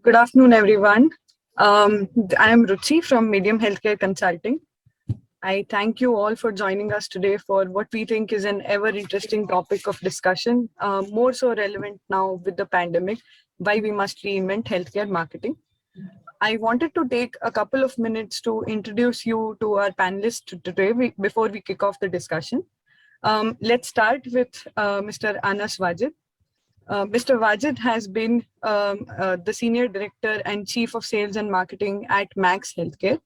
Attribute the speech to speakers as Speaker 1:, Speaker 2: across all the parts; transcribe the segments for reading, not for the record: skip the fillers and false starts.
Speaker 1: Good afternoon, everyone. I am Ruchi from Medium Healthcare Consulting. I thank you all for joining us today for what we think is an ever interesting topic of discussion, more so relevant now with the pandemic, why we must reinvent healthcare marketing. I wanted to take a couple of minutes to introduce you to our panelists today before we kick off the discussion. Let's start with Mr. Anas Wajid. Mr. Wajid has been the Senior Director and Chief of Sales and Marketing at Max Healthcare.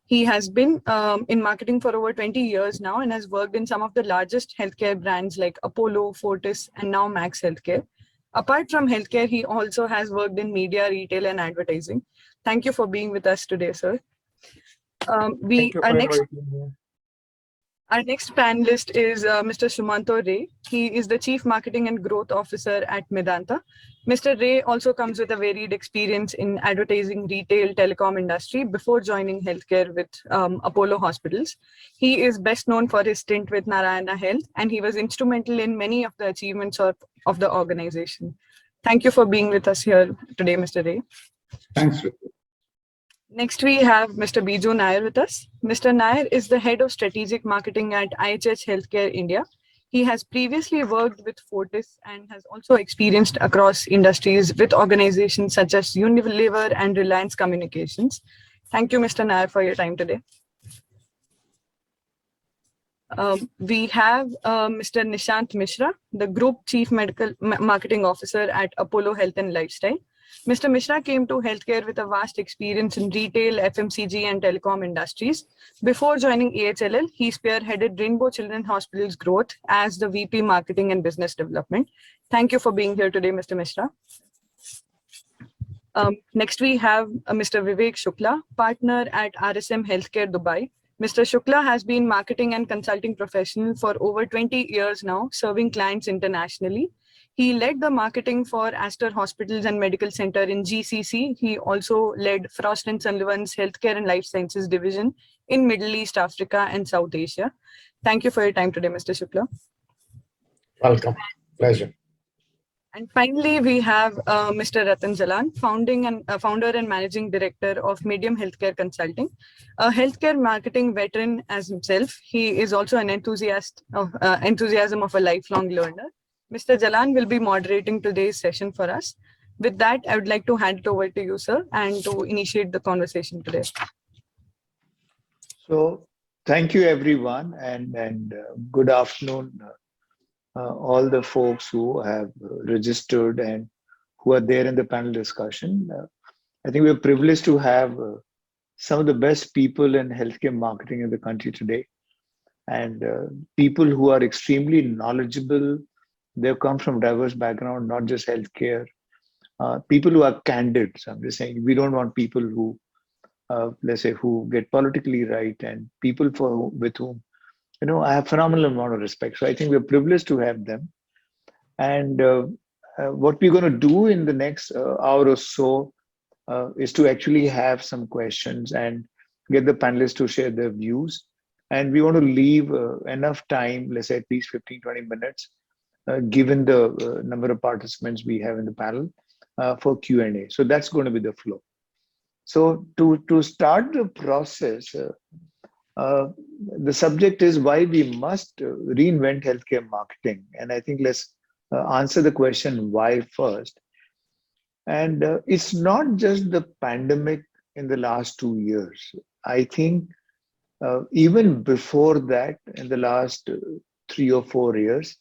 Speaker 1: He has been in marketing for over 20 years now and has worked in some of the largest healthcare brands like Apollo, Fortis, and now Max Healthcare. Apart from healthcare, he also has worked in media, retail, and advertising. Thank you for being with us today, sir.
Speaker 2: Thank you for inviting me.
Speaker 1: Our next panelist is Mr. Sumanta Ray. He is the Chief Marketing and Growth Officer at Medanta. Mr. Ray also comes with a varied experience in advertising, retail, telecom industry before joining healthcare with Apollo Hospitals. He is best known for his stint with Narayana Health, and he was instrumental in many of the achievements of the organization. Thank you for being with us here today, Mr. Ray.
Speaker 3: Thanks, Rick.
Speaker 1: Next, we have Mr. Biju Nair with us. Mr. Nair is the Head of Strategic Marketing at IHH Healthcare India. He has previously worked with Fortis and has also experienced across industries with organizations such as Unilever and Reliance Communications. Thank you, Mr. Nair, for your time today. We have Mr. Nishant Mishra, the Group Chief Marketing Officer at Apollo Health and Lifestyle. Mr. Mishra came to healthcare with a vast experience in retail, FMCG, and telecom industries. Before joining AHLL, he spearheaded Rainbow Children's Hospital's growth as the VP Marketing and Business Development. Thank you for being here today, Mr. Mishra. Next, we have Mr. Vivek Shukla, partner at RSM Healthcare Dubai. Mr. Shukla has been marketing and consulting professional for over 20 years now, serving clients internationally. He led the marketing for Aster Hospitals and Medical Center in GCC. He also led Frost & Sullivan's Healthcare and Life Sciences Division in Middle East, Africa, and South Asia. Thank you for your time today, Mr. Shukla.
Speaker 3: Welcome. Pleasure.
Speaker 1: And finally, we have Mr. Ratan Jalan, founder and managing director of Medium Healthcare Consulting, a healthcare marketing veteran as himself. He is also an enthusiasm of a lifelong learner. Mr. Jalan will be moderating today's session for us. With that, I would like to hand it over to you, sir, and to initiate the conversation today.
Speaker 4: So, thank you, everyone, and good afternoon, all the folks who have registered and who are there in the panel discussion. I think we're privileged to have some of the best people in healthcare marketing in the country today, and people who are extremely knowledgeable. They've come from diverse background, not just healthcare. People who are candid. So I'm just saying, we don't want people who, let's say, who get politically right, and people with whom, I have phenomenal amount of respect. So I think we're privileged to have them. And what we're going to do in the next hour or so is to actually have some questions and get the panelists to share their views. And we want to leave enough time, let's say at least 15, 20 minutes, given the number of participants we have in the panel for Q&A. So that's going to be the flow. So to start the process, the subject is why we must reinvent healthcare marketing. And I think let's answer the question why first. And it's not just the pandemic in the last 2 years. I think even before that, in the last 3 or 4 years,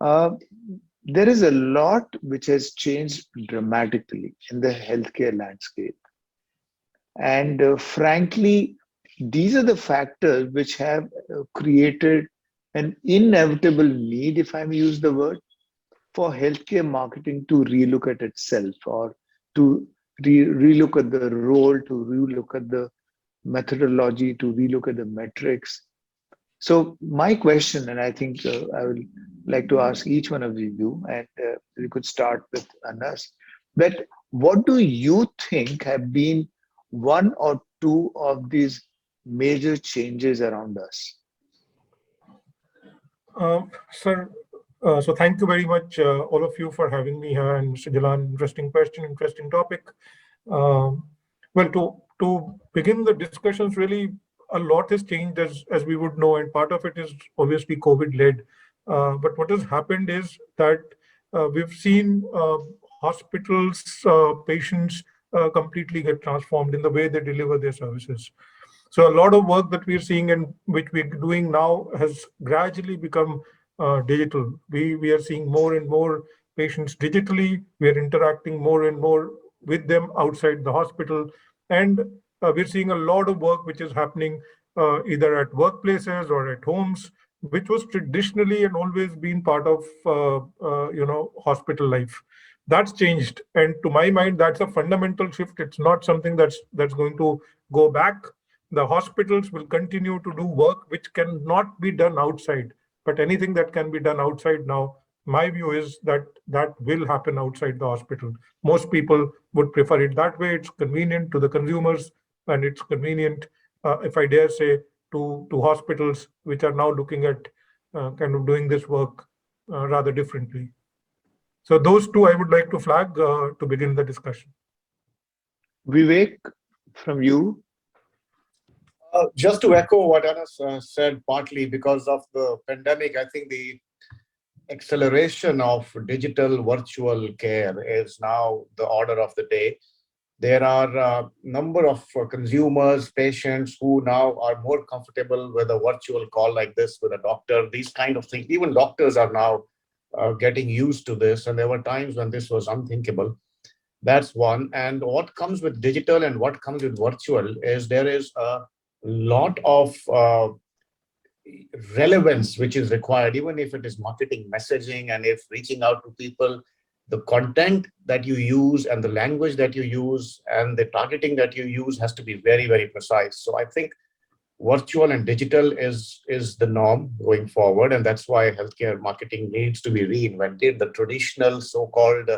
Speaker 4: there is a lot which has changed dramatically in the healthcare landscape. And frankly, these are the factors which have created an inevitable need, if I may use the word, for healthcare marketing to relook at itself, or to relook at the role, to relook at the methodology, to relook at the metrics. So my question, and I think I would like to ask each one of you, and we could start with Anas, that what do you think have been one or two of these major changes around us?
Speaker 2: Sir, so thank you very much, all of you, for having me here. And Mr. Jalan, interesting question, interesting topic. Well, to begin the discussions, really a lot has changed as we would know, and part of it is obviously COVID-led. But what has happened is that we've seen hospitals, patients completely get transformed in the way they deliver their services. So a lot of work that we're seeing and which we're doing now has gradually become digital. We are seeing more and more patients digitally. We are interacting more and more with them outside the hospital, and we're seeing a lot of work which is happening either at workplaces or at homes, which was traditionally and always been part of hospital life. That's changed, and to my mind, that's a fundamental shift. It's not something that's going to go back. The hospitals will continue to do work which cannot be done outside, but anything that can be done outside now, my view is that that will happen outside the hospital. Most people would prefer it that way. It's convenient to the consumers, and it's convenient, if I dare say, to hospitals which are now looking at kind of doing this work rather differently. So those two I would like to flag to begin the discussion.
Speaker 4: Vivek, from you.
Speaker 3: Just to echo what Anas said, partly because of the pandemic, I think the acceleration of digital virtual care is now the order of the day. There are a number of consumers, patients who now are more comfortable with a virtual call like this with a doctor, these kind of things. Even doctors are now getting used to this, and there were times when this was unthinkable. That's one. And what comes with digital and what comes with virtual is there is a lot of relevance which is required, even if it is marketing messaging and if reaching out to people. The content that you use and the language that you use and the targeting that you use has to be very, very precise. So I think virtual and digital is the norm going forward, and that's why healthcare marketing needs to be reinvented. The traditional so-called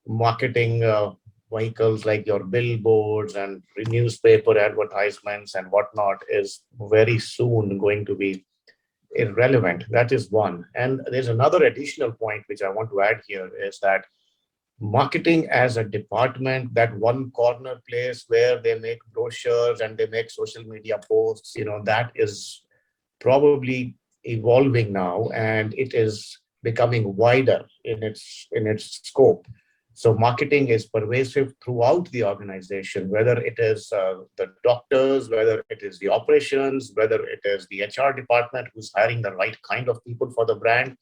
Speaker 3: marketing vehicles like your billboards and newspaper advertisements and whatnot is very soon going to be irrelevant. That is one. And there's another additional point which I want to add here is that marketing as a department, that one corner place where they make brochures and they make social media posts, that is probably evolving now, and it is becoming wider in its scope. So marketing is pervasive throughout the organization, whether it is the doctors, whether it is the operations, whether it is the HR department who's hiring the right kind of people for the brand.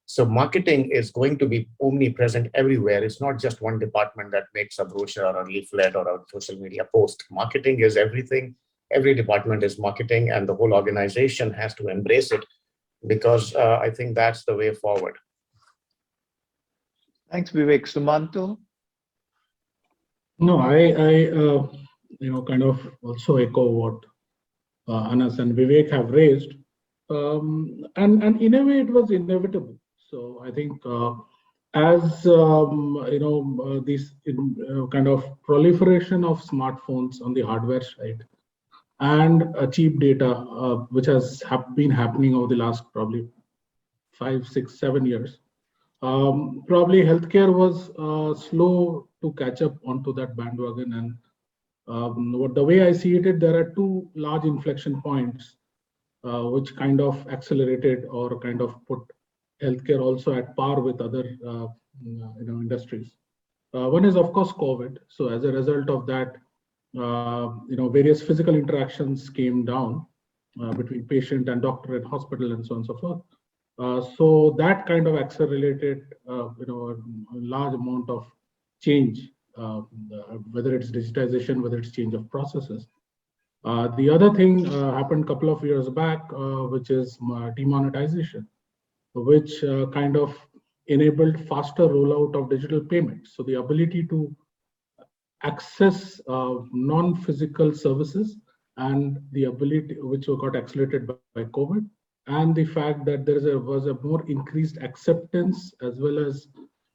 Speaker 3: So marketing is going to be omnipresent everywhere. It's not just one department that makes a brochure or a leaflet or a social media post. Marketing is everything. Every department is marketing, and the whole organization has to embrace it, because I think that's the way forward.
Speaker 4: Thanks, Vivek. Sumanto?
Speaker 5: No, I kind of also echo what Anas and Vivek have raised, and in a way it was inevitable. So I think as this kind of proliferation of smartphones on the hardware side and cheap data, which has been happening over the last probably 5, 6, 7 years. Probably healthcare was slow to catch up onto that bandwagon, and the way I see it, there are two large inflection points which kind of accelerated or kind of put healthcare also at par with other industries. One is of course COVID. So as a result of that, various physical interactions came down between patient and doctor and hospital and so on and so forth. So that kind of accelerated, a large amount of change, whether it's digitization, whether it's change of processes. The other thing happened a couple of years back, which is demonetization, which kind of enabled faster rollout of digital payments. So the ability to access non-physical services and the ability which got accelerated by COVID, and the fact that there was a more increased acceptance as well as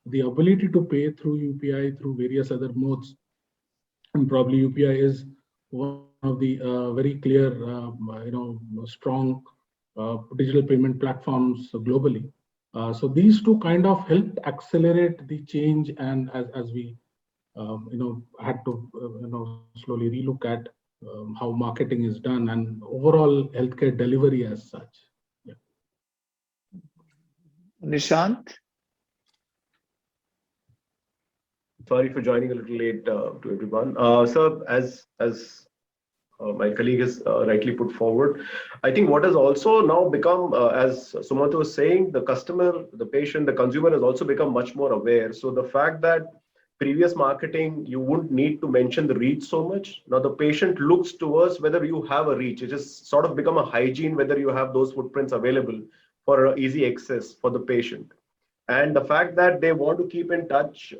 Speaker 5: the ability to pay through UPI through various other modes. And probably UPI is one of the very clear, strong digital payment platforms globally. So these two kind of helped accelerate the change, and as we had to slowly relook at how marketing is done and overall healthcare delivery as such. Yeah.
Speaker 4: Nishant?
Speaker 6: Sorry for joining a little late to everyone. Sir, as my colleague has rightly put forward, I think what has also now become, as Sumanta was saying, the customer, the patient, the consumer has also become much more aware. So the fact that previous marketing, you wouldn't need to mention the reach so much. Now the patient looks towards whether you have a reach. It has sort of become a hygiene, whether you have those footprints available for easy access for the patient. And the fact that they want to keep in touch,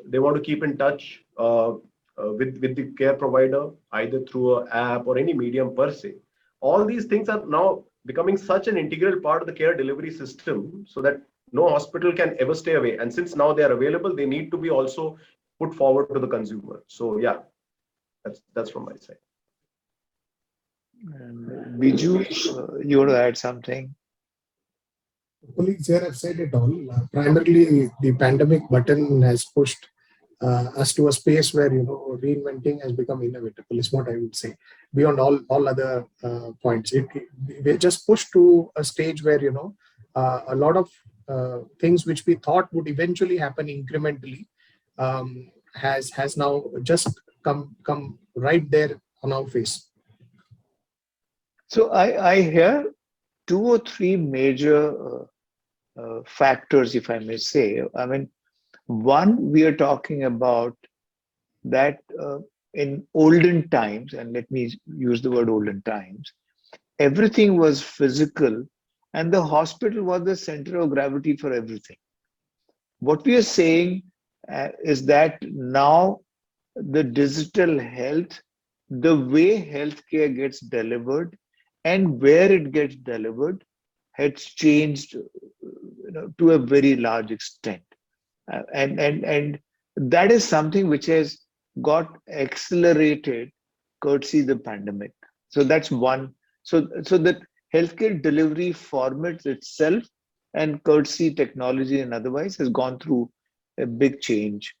Speaker 6: with the care provider, either through an app or any medium per se. All these things are now becoming such an integral part of the care delivery system, so that no hospital can ever stay away. And since now they are available, they need to be also put forward to the consumer. So yeah, that's from my side.
Speaker 4: Biju, you want to add something?
Speaker 7: Colleagues here have said it all. Primarily, the pandemic button has pushed us to a space where reinventing has become inevitable. Is what I would say. Beyond all other points, we're just pushed to a stage where a lot of things which we thought would eventually happen incrementally has now just come right there on our face.
Speaker 4: So I hear 2 or 3 major factors, if I may say. I mean, one, we are talking about that in olden times, and let me use the word olden times, everything was physical and the hospital was the center of gravity for everything. What we are saying is that now the digital health, the way healthcare gets delivered and where it gets delivered has changed to a very large extent. And that is something which has got accelerated courtesy the pandemic. So that's one. So that healthcare delivery format itself and courtesy technology and otherwise has gone through a big change.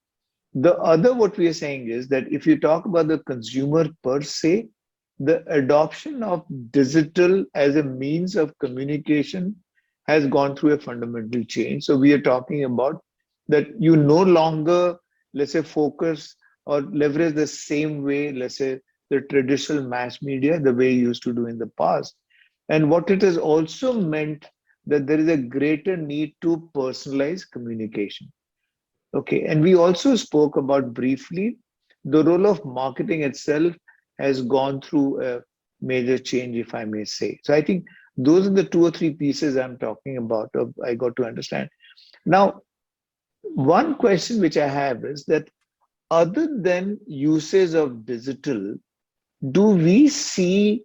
Speaker 4: The other, what we are saying is that if you talk about the consumer per se, the adoption of digital as a means of communication has gone through a fundamental change. So we are talking about that you no longer, let's say, focus or leverage the same way, let's say, the traditional mass media, the way you used to do in the past. And what it has also meant that there is a greater need to personalize communication. Okay, and we also spoke about briefly the role of marketing itself has gone through a major change, if I may say. So I think those are the 2 or 3 pieces I'm talking about, I got to understand. Now, one question which I have is that other than usage of digital, do we see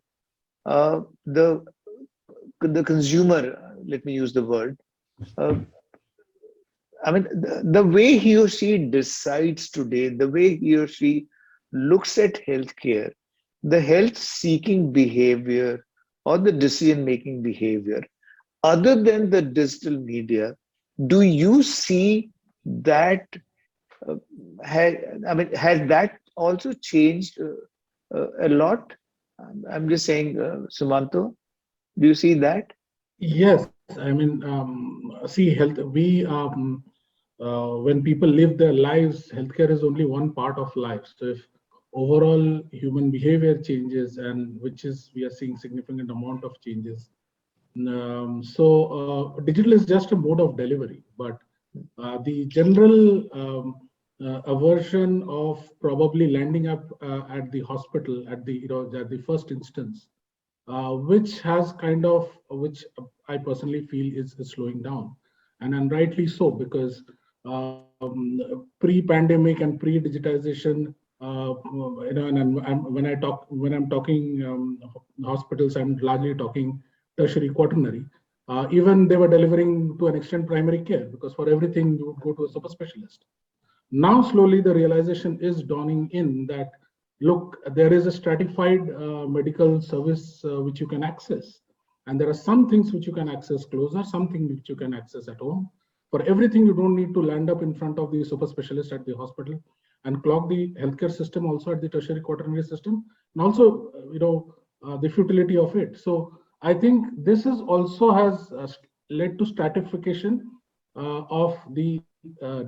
Speaker 4: the consumer, let me use the word, I mean, the way he or she decides today, the way he or she looks at healthcare, the health-seeking behavior or the decision-making behavior, other than the digital media, do you see that? Has that also changed a lot? I'm just saying, Sumanta, do you see that?
Speaker 5: Yes, I mean, see, health. When people live their lives, healthcare is only one part of life. So if overall human behavior changes, and we are seeing significant amount of changes. Digital is just a mode of delivery, but the general aversion of probably landing up at the hospital at the first instance, which I personally feel is slowing down, and rightly so, because pre-pandemic and pre-digitization, when I'm talking hospitals, I'm largely talking tertiary, quaternary. Even they were delivering to an extent primary care, because for everything you would go to a super specialist. Now slowly the realization is dawning in that, look, there is a stratified medical service which you can access, and there are some things which you can access closer, some things which you can access at home. For everything, you don't need to land up in front of the super specialist at the hospital, and clog the healthcare system also at the tertiary quaternary system, and also the futility of it. So I think this is also has led to stratification of the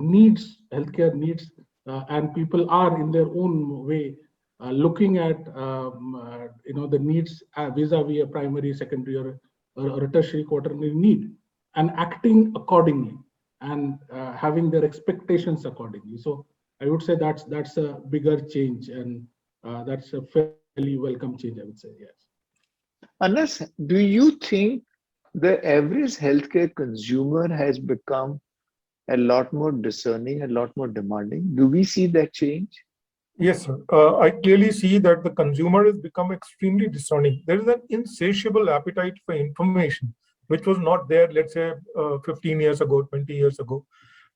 Speaker 5: needs, healthcare needs, and people are in their own way looking at the needs vis-a-vis a primary, secondary, or a tertiary quaternary need, and acting accordingly, and having their expectations accordingly. So I would say that's a bigger change, and that's a fairly welcome change, I would say. Yes.
Speaker 4: Anas, do you think the average healthcare consumer has become a lot more discerning, a lot more demanding? Do we see that change?
Speaker 2: Yes, sir. I clearly see that the consumer has become extremely discerning. There is an insatiable appetite for information, which was not there, let's say, 15 years ago, 20 years ago.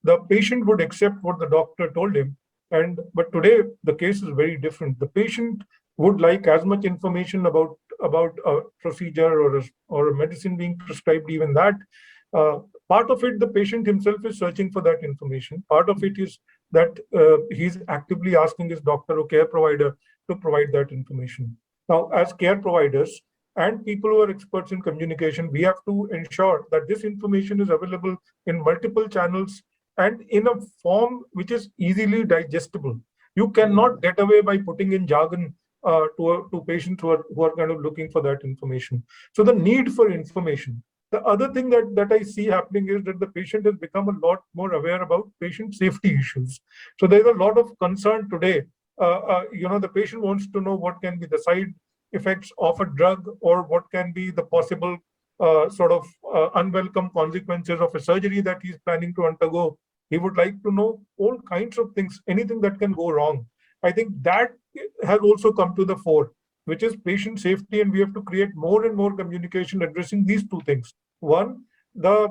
Speaker 2: The patient would accept what the doctor told him. But today, the case is very different. The patient would like as much information about a procedure or a medicine being prescribed, even that. Part of it, the patient himself is searching for that information. Part of it is that he's actively asking his doctor or care provider to provide that information. Now, as care providers and people who are experts in communication, we have to ensure that this information is available in multiple channels and in a form which is easily digestible. You cannot get away by putting in jargon to patients who are kind of looking for that information. So the need for information. The other thing that I see happening is that the patient has become a lot more aware about patient safety issues. So there's a lot of concern today. The patient wants to know what can be the side effects of a drug, or what can be the possible unwelcome consequences of a surgery that he's planning to undergo. He would like to know all kinds of things, anything that can go wrong. I think that has also come to the fore, which is patient safety, and we have to create more and more communication addressing these two things. One, the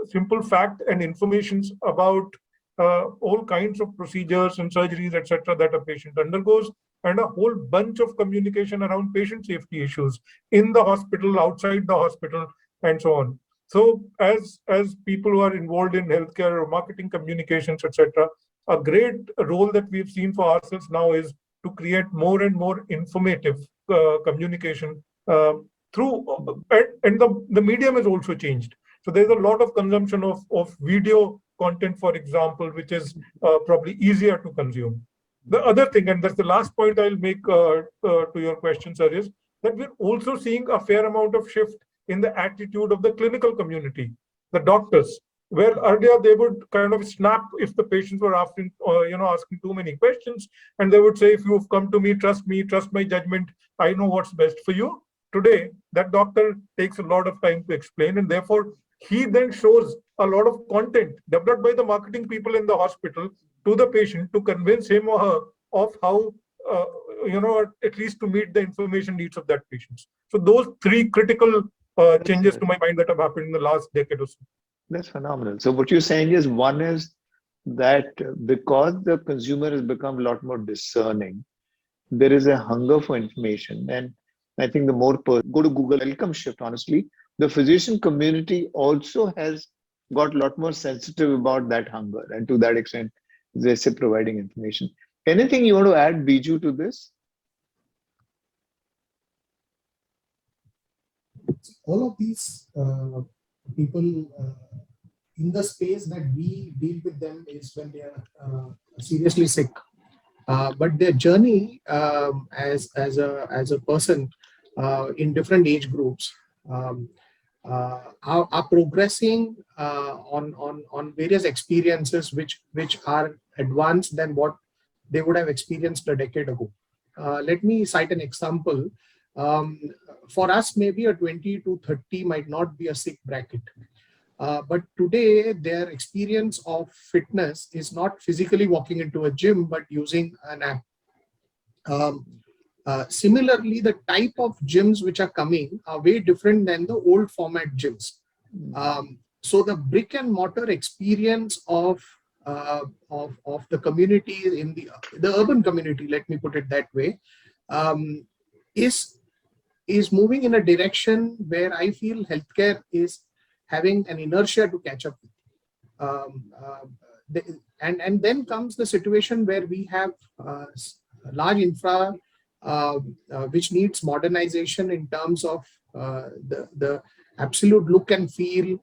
Speaker 2: simple fact and informations about all kinds of procedures and surgeries, etc., that a patient undergoes, and a whole bunch of communication around patient safety issues in the hospital, outside the hospital, and so on. So as people who are involved in healthcare or marketing communications, etc., a great role that we've seen for ourselves now is to create more and more informative communication through, and the medium has also changed. So there's a lot of consumption of video content, for example, which is probably easier to consume. The other thing, and that's the last point I'll make to your question, sir, is that we're also seeing a fair amount of shift in the attitude of the clinical community, the doctors, where earlier they would kind of snap if the patients were asking too many questions, and they would say, if you've come to me, trust my judgment, I know what's best for you. Today, that doctor takes a lot of time to explain, and therefore he then shows a lot of content developed by the marketing people in the hospital to the patient to convince him or her of how, at least to meet the information needs of that patient. So those three critical changes to my mind that have happened in the last decade or so.
Speaker 4: That's phenomenal. So what you're saying is, one is that because the consumer has become a lot more discerning, there is a hunger for information. And I think the more go to Google, welcome shift, honestly. The physician community also has got a lot more sensitive about that hunger. And to that extent, they say providing information. Anything you want to add, Biju, to this?
Speaker 7: All of these people in the space that we deal with them is when they are seriously sick. But their journey as a person in different age groups are progressing on various experiences which are advanced than what they would have experienced a decade ago. Let me cite an example. For us, maybe a 20 to 30 might not be a sick bracket. But today, their experience of fitness is not physically walking into a gym, but using an app. Similarly, the type of gyms which are coming are way different than the old format gyms. So the brick and mortar experience of the community in the urban community, let me put it that way, is moving in a direction where I feel healthcare is having an inertia to catch up with. and then comes the situation where we have large infra which needs modernization in terms of the absolute look and feel,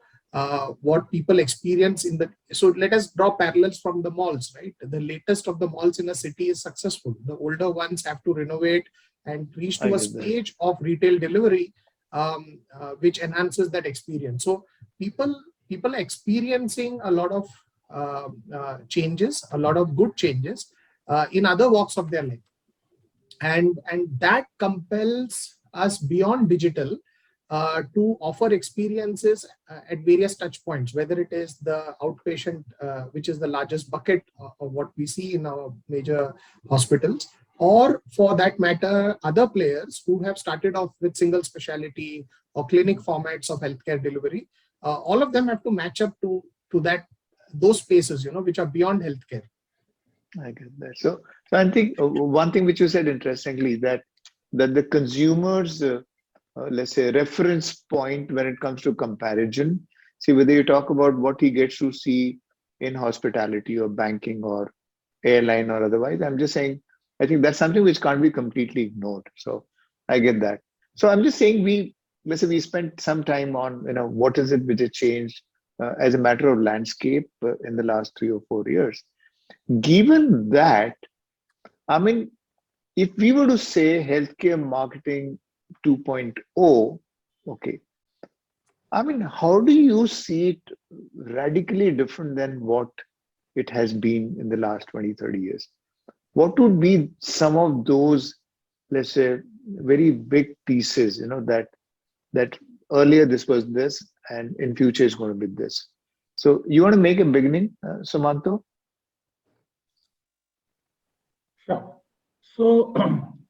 Speaker 7: what people experience in the. So let us draw parallels from the malls, right? The latest of the malls in a city is successful. The older ones have to renovate and reach to a stage of retail delivery which enhances that experience. So people are experiencing a lot of changes, a lot of good changes in other walks of their life, and that compels us beyond digital to offer experiences at various touch points, whether it is the outpatient, which is the largest bucket of what we see in our major hospitals, or for that matter, other players who have started off with single specialty or clinic formats of healthcare delivery. All of them have to match up to those spaces, which are beyond healthcare.
Speaker 4: I get that. So I think one thing which you said interestingly, that the consumers, let's say, reference point when it comes to comparison. See, whether you talk about what he gets to see in hospitality or banking or airline or otherwise, I'm just saying, I think that's something which can't be completely ignored. So I get that. So I'm just saying, let's say we spent some time on, what is it which has changed as a matter of landscape in the last 3 or 4 years. Given that, I mean, if we were to say healthcare marketing 2.0, okay, I mean, how do you see it radically different than what it has been in the last 20, 30 years? What would be some of those, let's say, very big pieces, that earlier this was this and in future is going to be this? So you want to make a beginning, Sumanta?
Speaker 5: Sure. So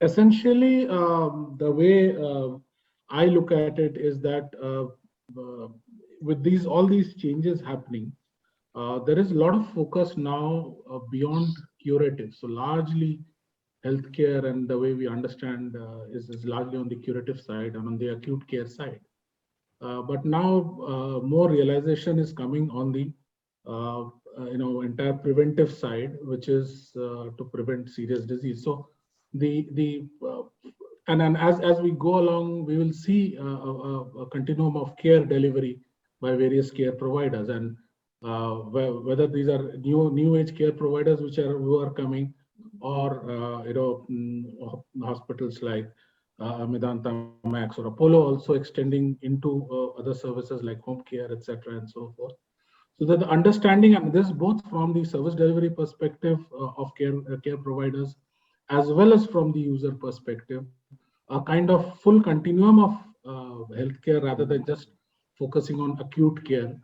Speaker 5: essentially, the way I look at it is that with all these changes happening, there is a lot of focus now beyond curative. So largely, healthcare and the way we understand is largely on the curative side and on the acute care side. But now more realization is coming on the entire preventive side, which is to prevent serious disease. So and as we go along, we will see a continuum of care delivery by various care providers, and whether these are new age care providers who are coming, or hospitals like Medanta, Max, or Apollo also extending into other services like home care, etc., and so forth. So that the understanding, and this both from the service delivery perspective of care providers, as well as from the user perspective, a kind of full continuum of healthcare rather than just focusing on acute care,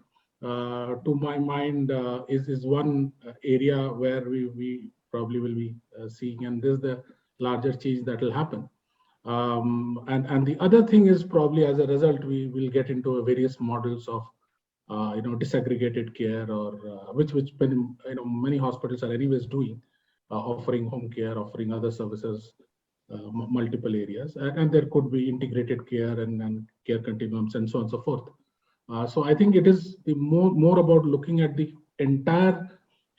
Speaker 5: to my mind, is one area where we probably will be seeing, and this is the larger change that will happen. And the other thing is, probably as a result, we will get into various models of disaggregated care, or which many hospitals are anyways doing, offering home care, offering other services, multiple areas, and there could be integrated care and care continuums and so on and so forth. So I think it is more about looking at the entire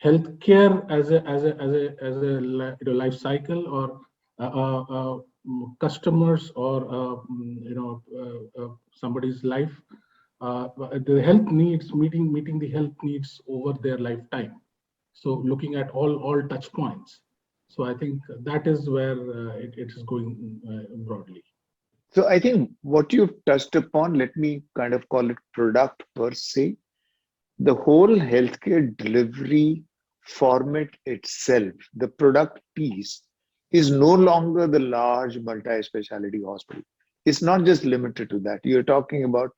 Speaker 5: healthcare as a life cycle, or customers, or somebody's life, the health needs, meeting the health needs over their lifetime. So looking at all touch points. So I think that is where it is going broadly.
Speaker 4: So I think what you've touched upon, let me kind of call it product per se. The whole healthcare delivery format itself, the product piece, is no longer the large multi-specialty hospital. It's not just limited to that. You're talking about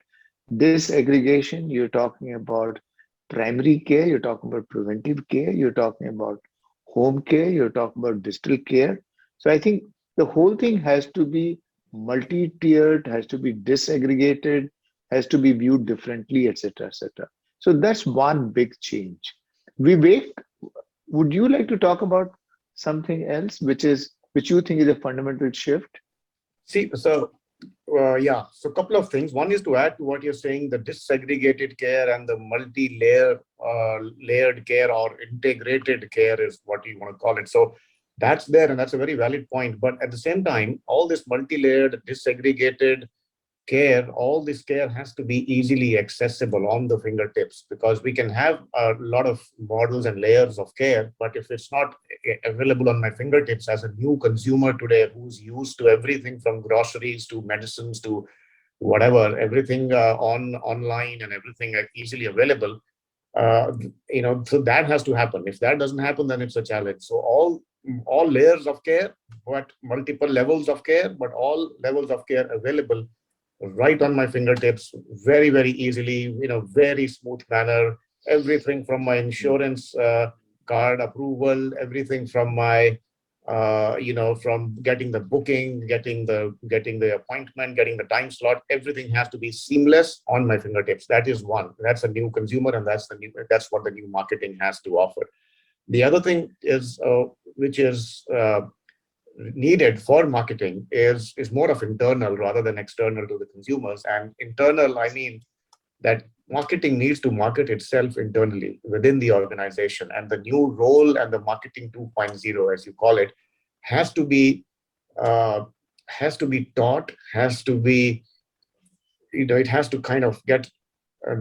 Speaker 4: disaggregation, you're talking about primary care, you're talking about preventive care, you're talking about home care, you're talking about digital care. So I think the whole thing has to be multi-tiered, has to be disaggregated, has to be viewed differently, etc., etc. So that's one big change. Vivek, would you like to talk about something else which you think is a fundamental shift?
Speaker 3: See, so Yeah, so a couple of things. One is to add to what you're saying, the disaggregated care and the layered care or integrated care is what you want to call it. So that's there, and that's a very valid point. But at the same time, all this multi-layered, disaggregated care, all this care has to be easily accessible on the fingertips, because we can have a lot of models and layers of care, but if it's not available on my fingertips as a new consumer today who's used to everything from groceries to medicines to whatever, everything online and everything easily available, so that has to happen. If that doesn't happen, then it's a challenge. So all layers of care, but multiple levels of care, but all levels of care available right on my fingertips, very, very easily, very smooth manner, everything from my insurance card approval, everything from my, from getting the booking, getting the appointment, getting the time slot, everything has to be seamless on my fingertips. That is one. That's a new consumer, and that's what the new marketing has to offer. The other thing is, which is needed for marketing is more of internal rather than external to the consumers. And internal, I mean that marketing needs to market itself internally within the organization, and the new role and the marketing 2.0, as you call it, has to be taught, has to be, it has to kind of get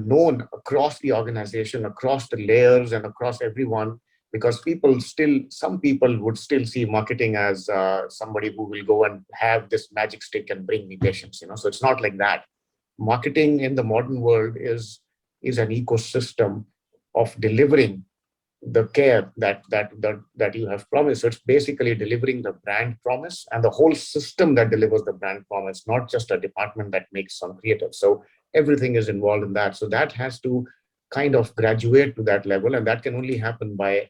Speaker 3: known across the organization, across the layers and across everyone, because some people would still see marketing as somebody who will go and have this magic stick and bring me patients, so it's not like that. Marketing in the modern world is an ecosystem of delivering the care that you have promised. So it's basically delivering the brand promise and the whole system that delivers the brand promise, not just a department that makes some creative. So everything is involved in that. So that has to kind of graduate to that level, and that can only happen by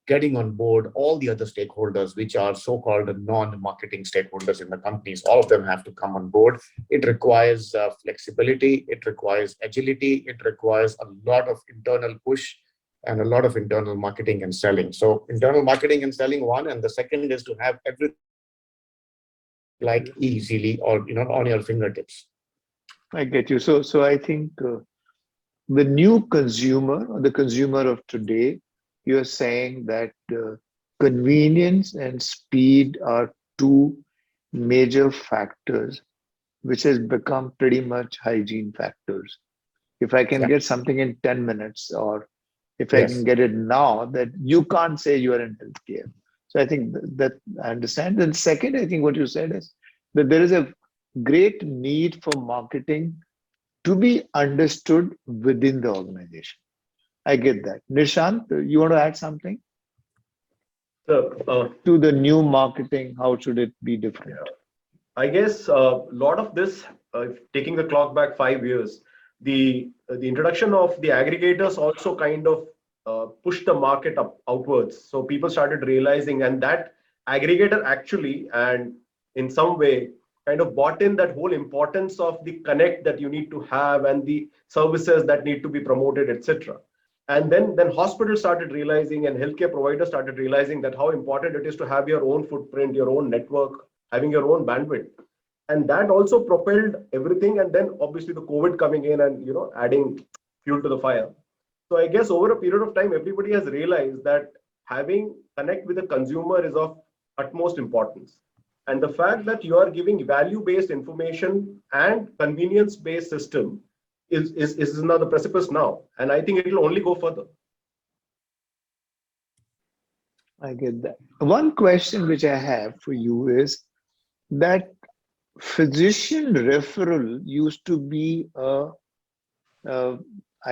Speaker 3: getting on board all the other stakeholders, which are so-called non-marketing stakeholders in the companies. All of them have to come on board. It requires flexibility, it requires agility, it requires a lot of internal push and a lot of internal marketing and selling. So internal marketing and selling, one, and the second is to have everything like easily or on your fingertips.
Speaker 4: I get you. So I think the new consumer, or the consumer of today, you're saying that convenience and speed are two major factors which has become pretty much hygiene factors. If I can get something in 10 minutes, or if I can get it now, that you can't say you are in healthcare. So I think that I understand. And second, I think what you said is that there is a great need for marketing to be understood within the organization. I get that. Nishant, you want to add something?
Speaker 6: So,
Speaker 4: to the new marketing, how should it be different?
Speaker 6: I guess a lot of this, taking the clock back 5 years, the introduction of the aggregators also kind of pushed the market outwards. So people started realizing, and that aggregator actually, and in some way, kind of bought in that whole importance of the connect that you need to have and the services that need to be promoted, etc. And then hospitals started realizing, and healthcare providers started realizing that how important it is to have your own footprint, your own network, having your own bandwidth. And that also propelled everything. And then obviously the COVID coming in and adding fuel to the fire. So I guess over a period of time, everybody has realized that having connect with the consumer is of utmost importance. And the fact that you are giving value-based information and convenience-based system is another precipice now. And I think it will only go further.
Speaker 4: I get that. One question which I have for you is that physician referral used to be, I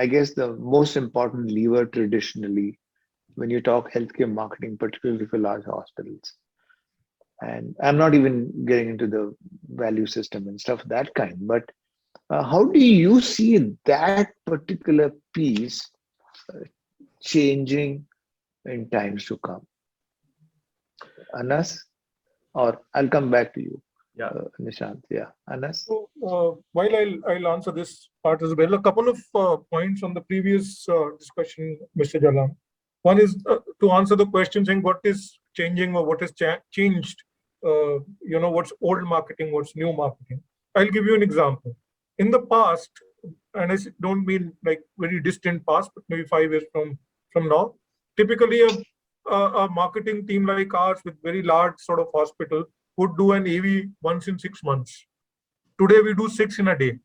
Speaker 4: guess, the most important lever traditionally when you talk healthcare marketing, particularly for large hospitals. And I'm not even getting into the value system and stuff of that kind, but how do you see that particular piece changing in times to come? Anas, or I'll come back to you. Nishant. Anas.
Speaker 2: So while I'll answer this part as well, a couple of points on the previous discussion, Mr. Jalan. One is to answer the question saying what is changing or what has changed. What's old marketing, what's new marketing. I'll give you an example. In the past, and I don't mean like very distant past, but maybe 5 years from now, typically a marketing team like ours with very large sort of hospital would do an AV once in 6 months. Today we do 6 in a day.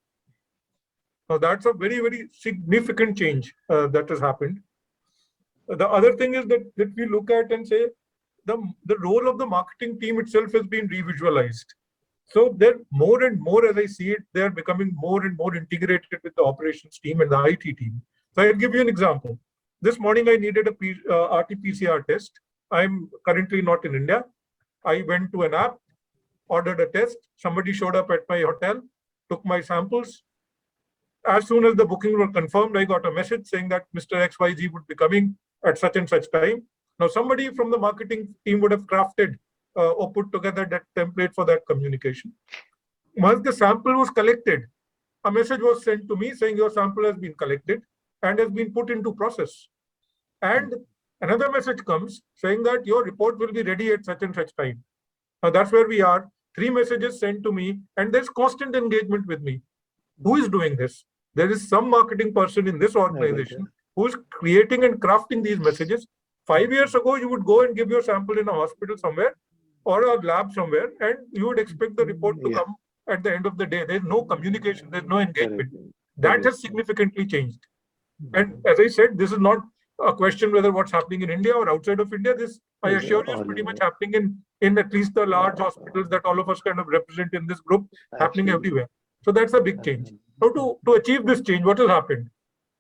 Speaker 2: Now that's a very, very significant change that has happened. The other thing is that we look at and say the role of the marketing team itself has been revisualized. So they're more and more, as I see it, they're becoming more and more integrated with the operations team and the IT team. So I'll give you an example. This morning I needed a RT-PCR test. I'm currently not in India. I went to an app, ordered a test. Somebody showed up at my hotel, took my samples. As soon as the booking were confirmed, I got a message saying that Mr. XYZ would be coming at such and such time. Now, somebody from the marketing team would have crafted or put together that template for that communication. Once the sample was collected, a message was sent to me saying your sample has been collected and has been put into process. And another message comes saying that your report will be ready at such and such time. Now, that's where we are. 3 messages sent to me, and there's constant engagement with me. Who is doing this? There is some marketing person in this organization who is creating and crafting these messages. 5 years ago, you would go and give your sample in a hospital somewhere or a lab somewhere, and you would expect the report to come at the end of the day. There's no communication, there's no engagement. That has significantly changed. And as I said, this is not a question whether what's happening in India or outside of India. This, I assure you, is pretty much happening in at least the large hospitals that all of us kind of represent in this group, happening everywhere. So that's a big change. Now, to achieve this change, what has happened?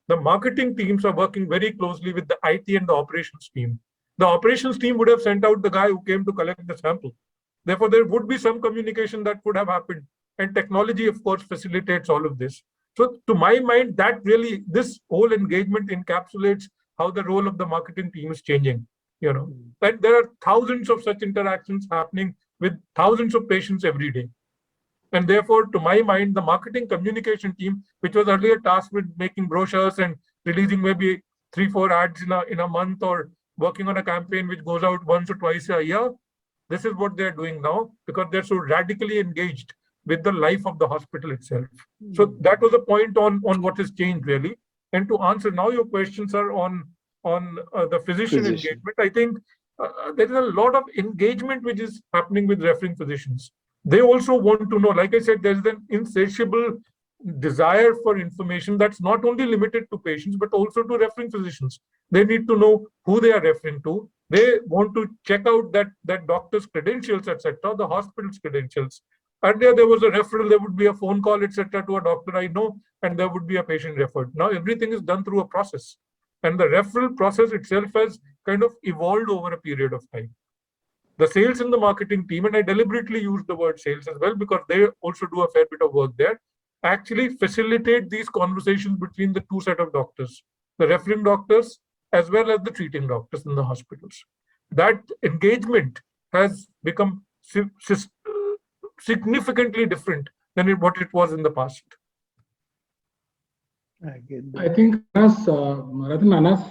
Speaker 2: The marketing teams are working very closely with the IT and the operations team. The operations team would have sent out the guy who came to collect the sample. Therefore, there would be some communication that would have happened. And technology, of course, facilitates all of this. So to my mind, that really, this whole engagement encapsulates how the role of the marketing team is changing. And there are thousands of such interactions happening with thousands of patients every day. And therefore, to my mind, the marketing communication team, which was earlier tasked with making brochures and releasing maybe 3-4 ads in a month, or working on a campaign which goes out once or twice a year, this is what they're doing now, because they're so radically engaged with the life of the hospital itself. So that was a point on what has changed, really. And to answer now your questions are on the physician engagement. I think there is a lot of engagement which is happening with referring physicians. They also want to know, like I said, there's an insatiable desire for information that's not only limited to patients, but also to referring physicians. They need to know who they are referring to. They want to check out that doctor's credentials, etc., the hospital's credentials. Earlier, there was a referral, there would be a phone call, etc., to a doctor I know, and there would be a patient referred. Now, everything is done through a process. And the referral process itself has kind of evolved over a period of time. The sales and the marketing team, and I deliberately use the word sales as well because they also do a fair bit of work there, actually facilitate these conversations between the two set of doctors, the referring doctors as well as the treating doctors in the hospitals. That engagement has become significantly different than what it was in the past.
Speaker 5: I think Anas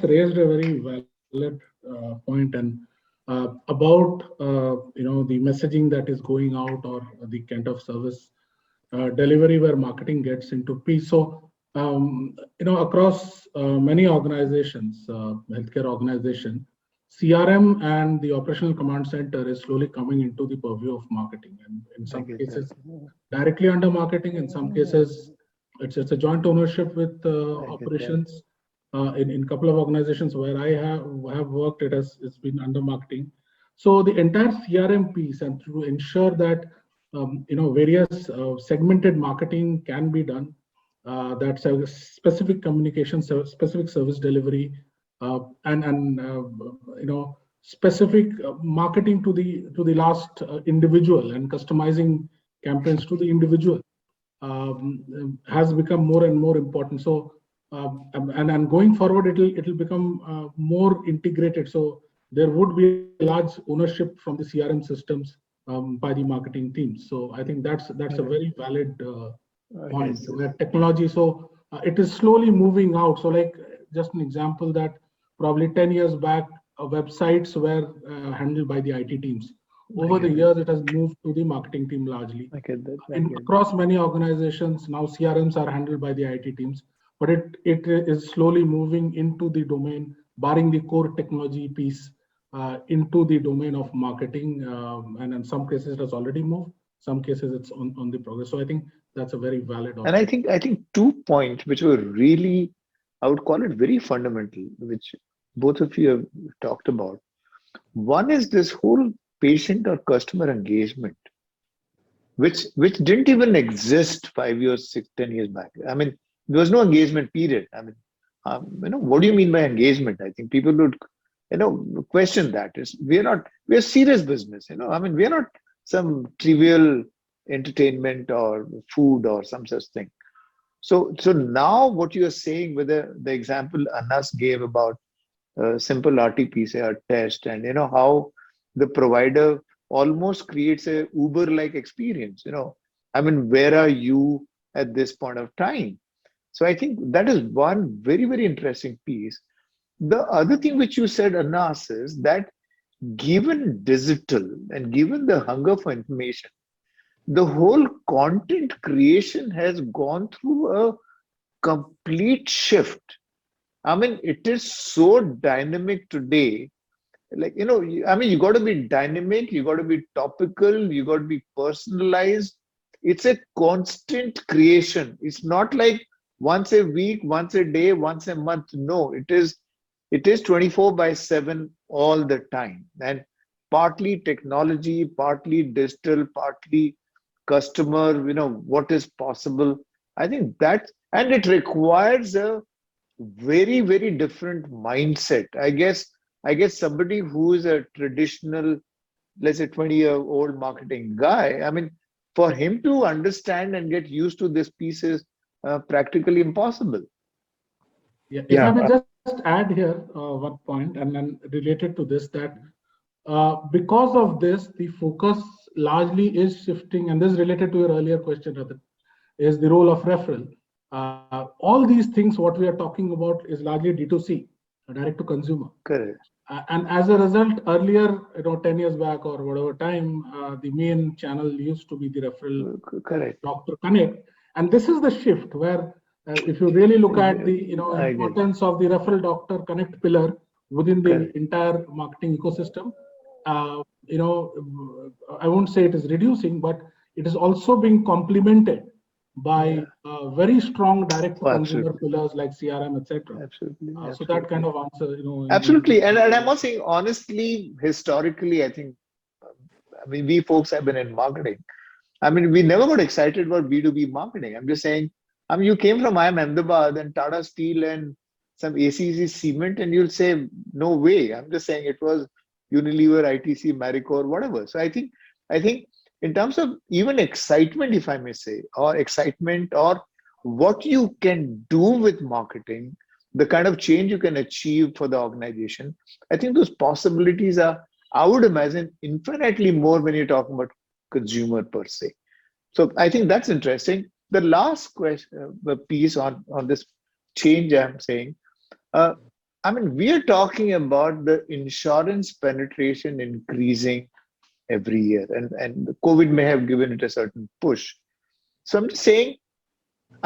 Speaker 5: raised a very valid point, and about the messaging that is going out, or the kind of service delivery where marketing gets into piece. So across many organizations, healthcare organization, CRM and the operational command center is slowly coming into the purview of marketing, and in some cases directly under marketing, in some cases it's a joint ownership with operations. In a couple of organizations where I have worked, it's been under marketing. So the entire CRM piece, and to ensure that various segmented marketing can be done, that's a specific communication, specific service delivery, and specific marketing to the last individual, and customizing campaigns to the individual has become more and more important. So and going forward, it'll become more integrated. So there would be a large ownership from the CRM systems by the marketing teams. So I think that's a very valid point. Where technology, so it is slowly moving out. So like just an example, that probably 10 years back, websites were handled by the IT teams. over the years, it has moved to the marketing team largely.
Speaker 4: I get that.
Speaker 5: Across many organizations, now CRMs are handled by the IT teams, but it is slowly moving into the domain, barring the core technology piece, into the domain of marketing. And in some cases, it has already moved. Some cases, it's on the progress. So I think that's a very valid.
Speaker 4: And I think 2 points which were really, I would call it very fundamental, which both of you have talked about. One is this whole patient or customer engagement, which didn't even exist 5 years, 6, 10 years back. I mean, there was no engagement period. I mean, what do you mean by engagement? I think people would, question that. We're a serious business. I mean, we're not some trivial entertainment or food or some such thing. So now what you are saying with the example Anas gave about simple RT-PCR test, and how the provider almost creates a Uber-like experience. I mean, where are you at this point of time? So I think that is one very, very interesting piece. The other thing which you said, Anas, is that given digital and given the hunger for information, the whole content creation has gone through a complete shift. I mean, it is so dynamic today. Like, you got to be dynamic, you got to be topical, you got to be personalized. It's a constant creation. It's not like once a week, once a day, once a month. No, it is 24/7 all the time. And partly technology, partly digital, partly customer, what is possible. I think and it requires a very, very different mindset. I guess somebody who is a traditional, let's say 20-year-old marketing guy, I mean, for him to understand and get used to this piece is practically impossible.
Speaker 5: Yeah, if I may just add here one point, and then related to this, that because of this, the focus largely is shifting, and this is related to your earlier question, Ratan, is the role of referral. All these things, what we are talking about is largely D2C, direct to consumer.
Speaker 4: Correct.
Speaker 5: And as a result, earlier, 10 years back or whatever time, the main channel used to be the referral.
Speaker 4: Correct.
Speaker 5: Doctor Connect. And this is the shift where, if you really look at the importance of the referral doctor connect pillar within the entire marketing ecosystem, I won't say it is reducing, but it is also being complemented by very strong direct consumer pillars like CRM, etc.
Speaker 4: Absolutely.
Speaker 5: So that kind of answer,
Speaker 4: Absolutely. And I'm not saying, honestly, historically, I think, we folks have been in marketing. I mean, we never got excited about B2B marketing. I'm just saying, you came from IIM Ahmedabad and Tata Steel and some ACC cement, and you'll say, no way. I'm just saying it was Unilever, ITC, Marico, whatever. So I think in terms of even excitement, if I may say, or excitement, or what you can do with marketing, the kind of change you can achieve for the organization, I think those possibilities are, I would imagine, infinitely more when you're talking about consumer per se. So I think that's interesting. The last question, the piece on this change I'm saying, we are talking about the insurance penetration increasing every year, and COVID may have given it a certain push. So I'm just saying,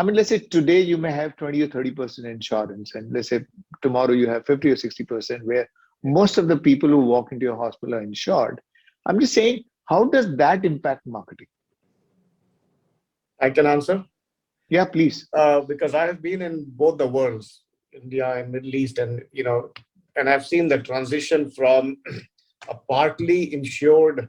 Speaker 4: let's say today you may have 20 or 30% insurance, and let's say tomorrow you have 50 or 60%, where most of the people who walk into your hospital are insured. I'm just saying, how does that impact marketing?
Speaker 3: I can answer.
Speaker 4: Yeah, please.
Speaker 3: Because I have been in both the worlds, India and Middle East, and I've seen the transition from a partly insured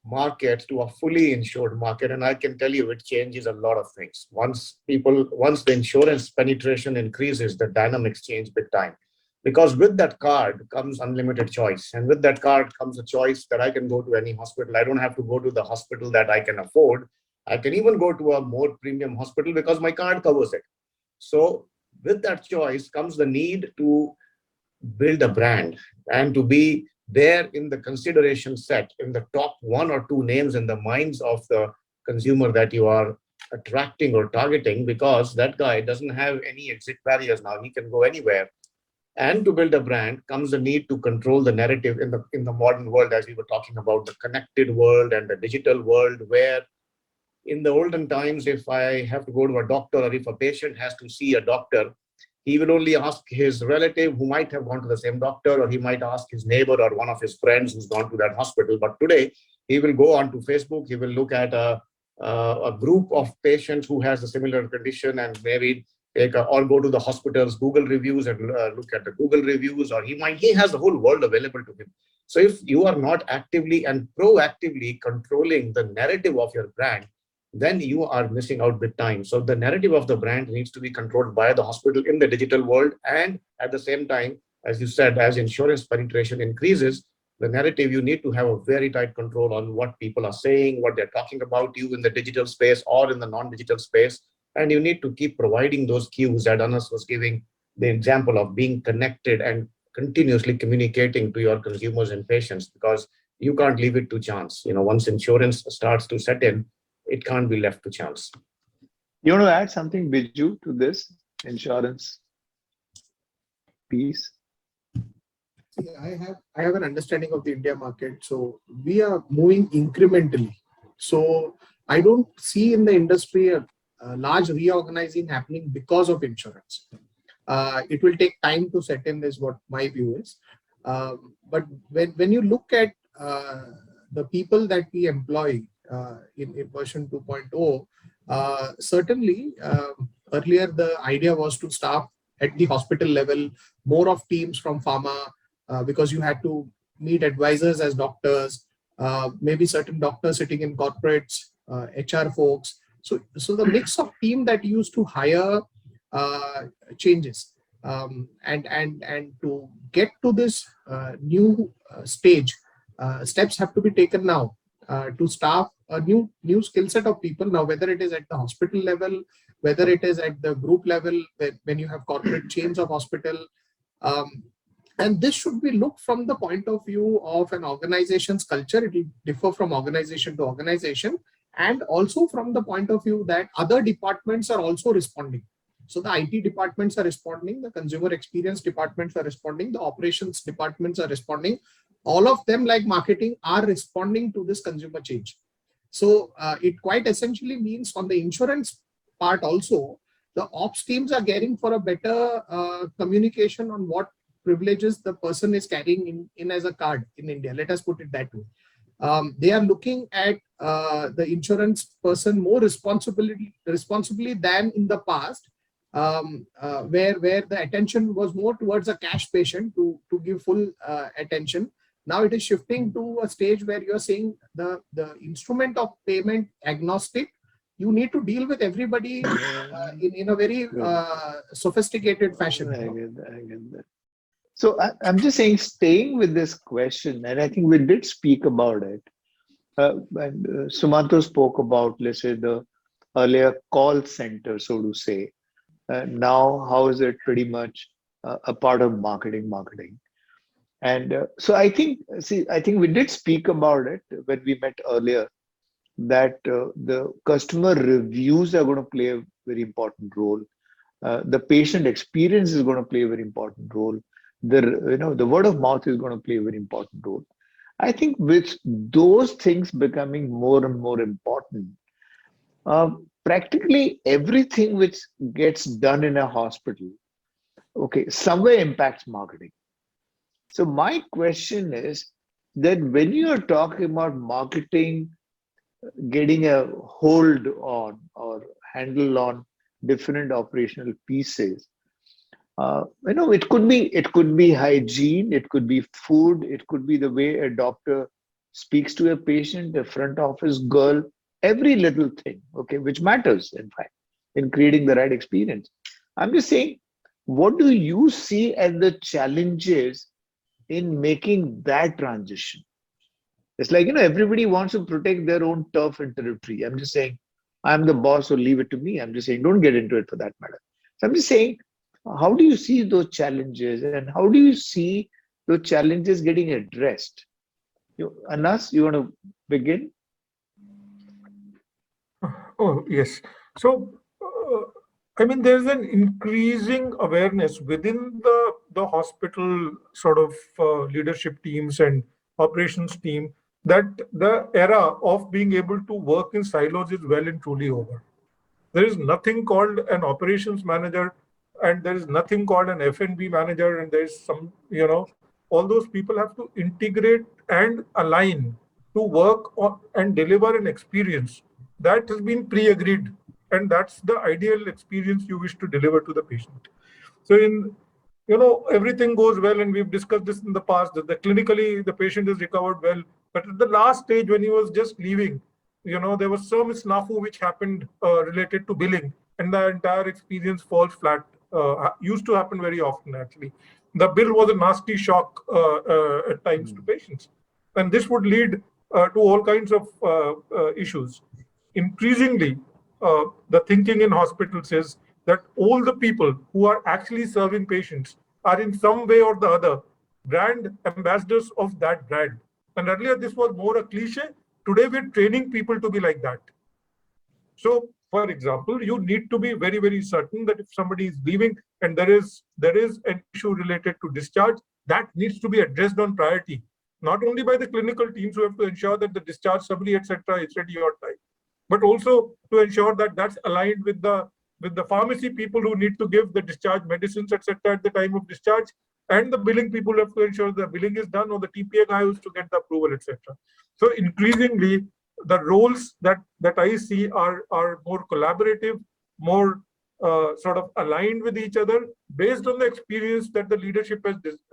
Speaker 3: market to a fully insured market, and I can tell you it changes a lot of things. Once the insurance penetration increases, the dynamics change big time. Because with that card comes unlimited choice, and with that card comes a choice that I can go to any hospital. I don't have to go to the hospital that I can afford. I can even go to a more premium hospital because my card covers it. So with that choice comes the need to build a brand and to be there in the consideration set, in the top 1 or 2 names in the minds of the consumer that you are attracting or targeting, because that guy doesn't have any exit barriers now. He can go anywhere. And to build a brand comes the need to control the narrative in the modern world, as we were talking about the connected world and the digital world, where in the olden times, if I have to go to a doctor or if a patient has to see a doctor, he will only ask his relative who might have gone to the same doctor, or he might ask his neighbor or one of his friends who's gone to that hospital. But today, he will go onto Facebook, he will look at a group of patients who has a similar condition and maybe or go to the hospital's Google reviews and look at the Google reviews, or he has the whole world available to him. So if you are not actively and proactively controlling the narrative of your brand, then you are missing out big time. So the narrative of the brand needs to be controlled by the hospital in the digital world. And at the same time, as you said, as insurance penetration increases, the narrative, you need to have a very tight control on what people are saying, what they're talking about you in the digital space or in the non-digital space. And you need to keep providing those cues that Anas was giving the example of being connected and continuously communicating to your consumers and patients, because you can't leave it to chance. Once insurance starts to set in, it can't be left to chance.
Speaker 4: You want to add something, Biju, to this insurance piece?
Speaker 7: I have an understanding of the India market. So we are moving incrementally. So I don't see in the industry a large reorganizing happening because of insurance. It will take time to set in, is what my view is. But when you look at the people that we employ in version 2.0, certainly earlier the idea was to staff at the hospital level more of teams from pharma, because you had to meet advisors as doctors, maybe certain doctors sitting in corporates, HR folks. So the mix of team that used to hire changes, and to get to this new stage, steps have to be taken now to staff a new skill set of people now, whether it is at the hospital level, whether it is at the group level, when you have corporate chains of hospital. And this should be looked from the point of view of an organization's culture. It will differ from organization to organization, and also from the point of view that other departments are also responding. So the IT departments are responding, the consumer experience departments are responding, the operations departments are responding. All of them, like marketing, are responding to this consumer change. So it quite essentially means on the insurance part also, the ops teams are getting for a better communication on what privileges the person is carrying in as a card in India. Let us put it that way. They are looking at the insurance person more responsibly than in the past, where the attention was more towards a cash patient to give full attention. Now it is shifting to a stage where you're saying the instrument of payment agnostic. You need to deal with everybody in a very sophisticated fashion.
Speaker 4: I get that. So I'm just saying, staying with this question, and I think we did speak about it. And Sumanta spoke about, let's say, the earlier call center, so to say. Now, how is it pretty much a part of marketing? And so I think we did speak about it when we met earlier, that the customer reviews are going to play a very important role. The patient experience is going to play a very important role. The word of mouth is going to play a very important role. I think with those things becoming more and more important, practically everything which gets done in a hospital, somewhere impacts marketing. So my question is that when you are talking about marketing getting a hold on or handle on different operational pieces, it could be hygiene, it could be food, it could be the way a doctor speaks to a patient, a front office girl, every little thing, which matters, in fact, in creating the right experience. I'm just saying, what do you see as the challenges in making that transition? It's like, everybody wants to protect their own turf and territory. I'm just saying, I'm the boss, so leave it to me. I'm just saying, don't get into it for that matter. So I'm just saying, how do you see those challenges, and how do you see those challenges getting addressed? Anas, you want to begin?
Speaker 2: Oh, yes. So, there's an increasing awareness within the the hospital sort of leadership teams and operations team that the era of being able to work in silos is well and truly over. There is nothing called an operations manager, and there is nothing called an F&B manager, and there's some, all those people have to integrate and align to work on and deliver an experience that has been pre-agreed, and that's the ideal experience you wish to deliver to the patient. So everything goes well, and we've discussed this in the past, that clinically the patient is recovered well, but at the last stage when he was just leaving, there was some snafu which happened related to billing, and the entire experience falls flat. Used to happen very often, actually. The bill was a nasty shock at times to patients, and this would lead to all kinds of issues. Increasingly, the thinking in hospitals is that all the people who are actually serving patients are in some way or the other brand ambassadors of that brand. And earlier this was more a cliche. Today we're training people to be like that. So, for example, you need to be very, very certain that if somebody is leaving and there is an issue related to discharge, that needs to be addressed on priority, not only by the clinical teams who have to ensure that the discharge summary, etc., is ready on time, but also to ensure that that's aligned with the pharmacy people who need to give the discharge medicines, etc., at the time of discharge, and the billing people who have to ensure the billing is done, or the TPA guy who's to get the approval, etc. So increasingly, the roles that I see are more collaborative, more sort of aligned with each other based on the experience that the leadership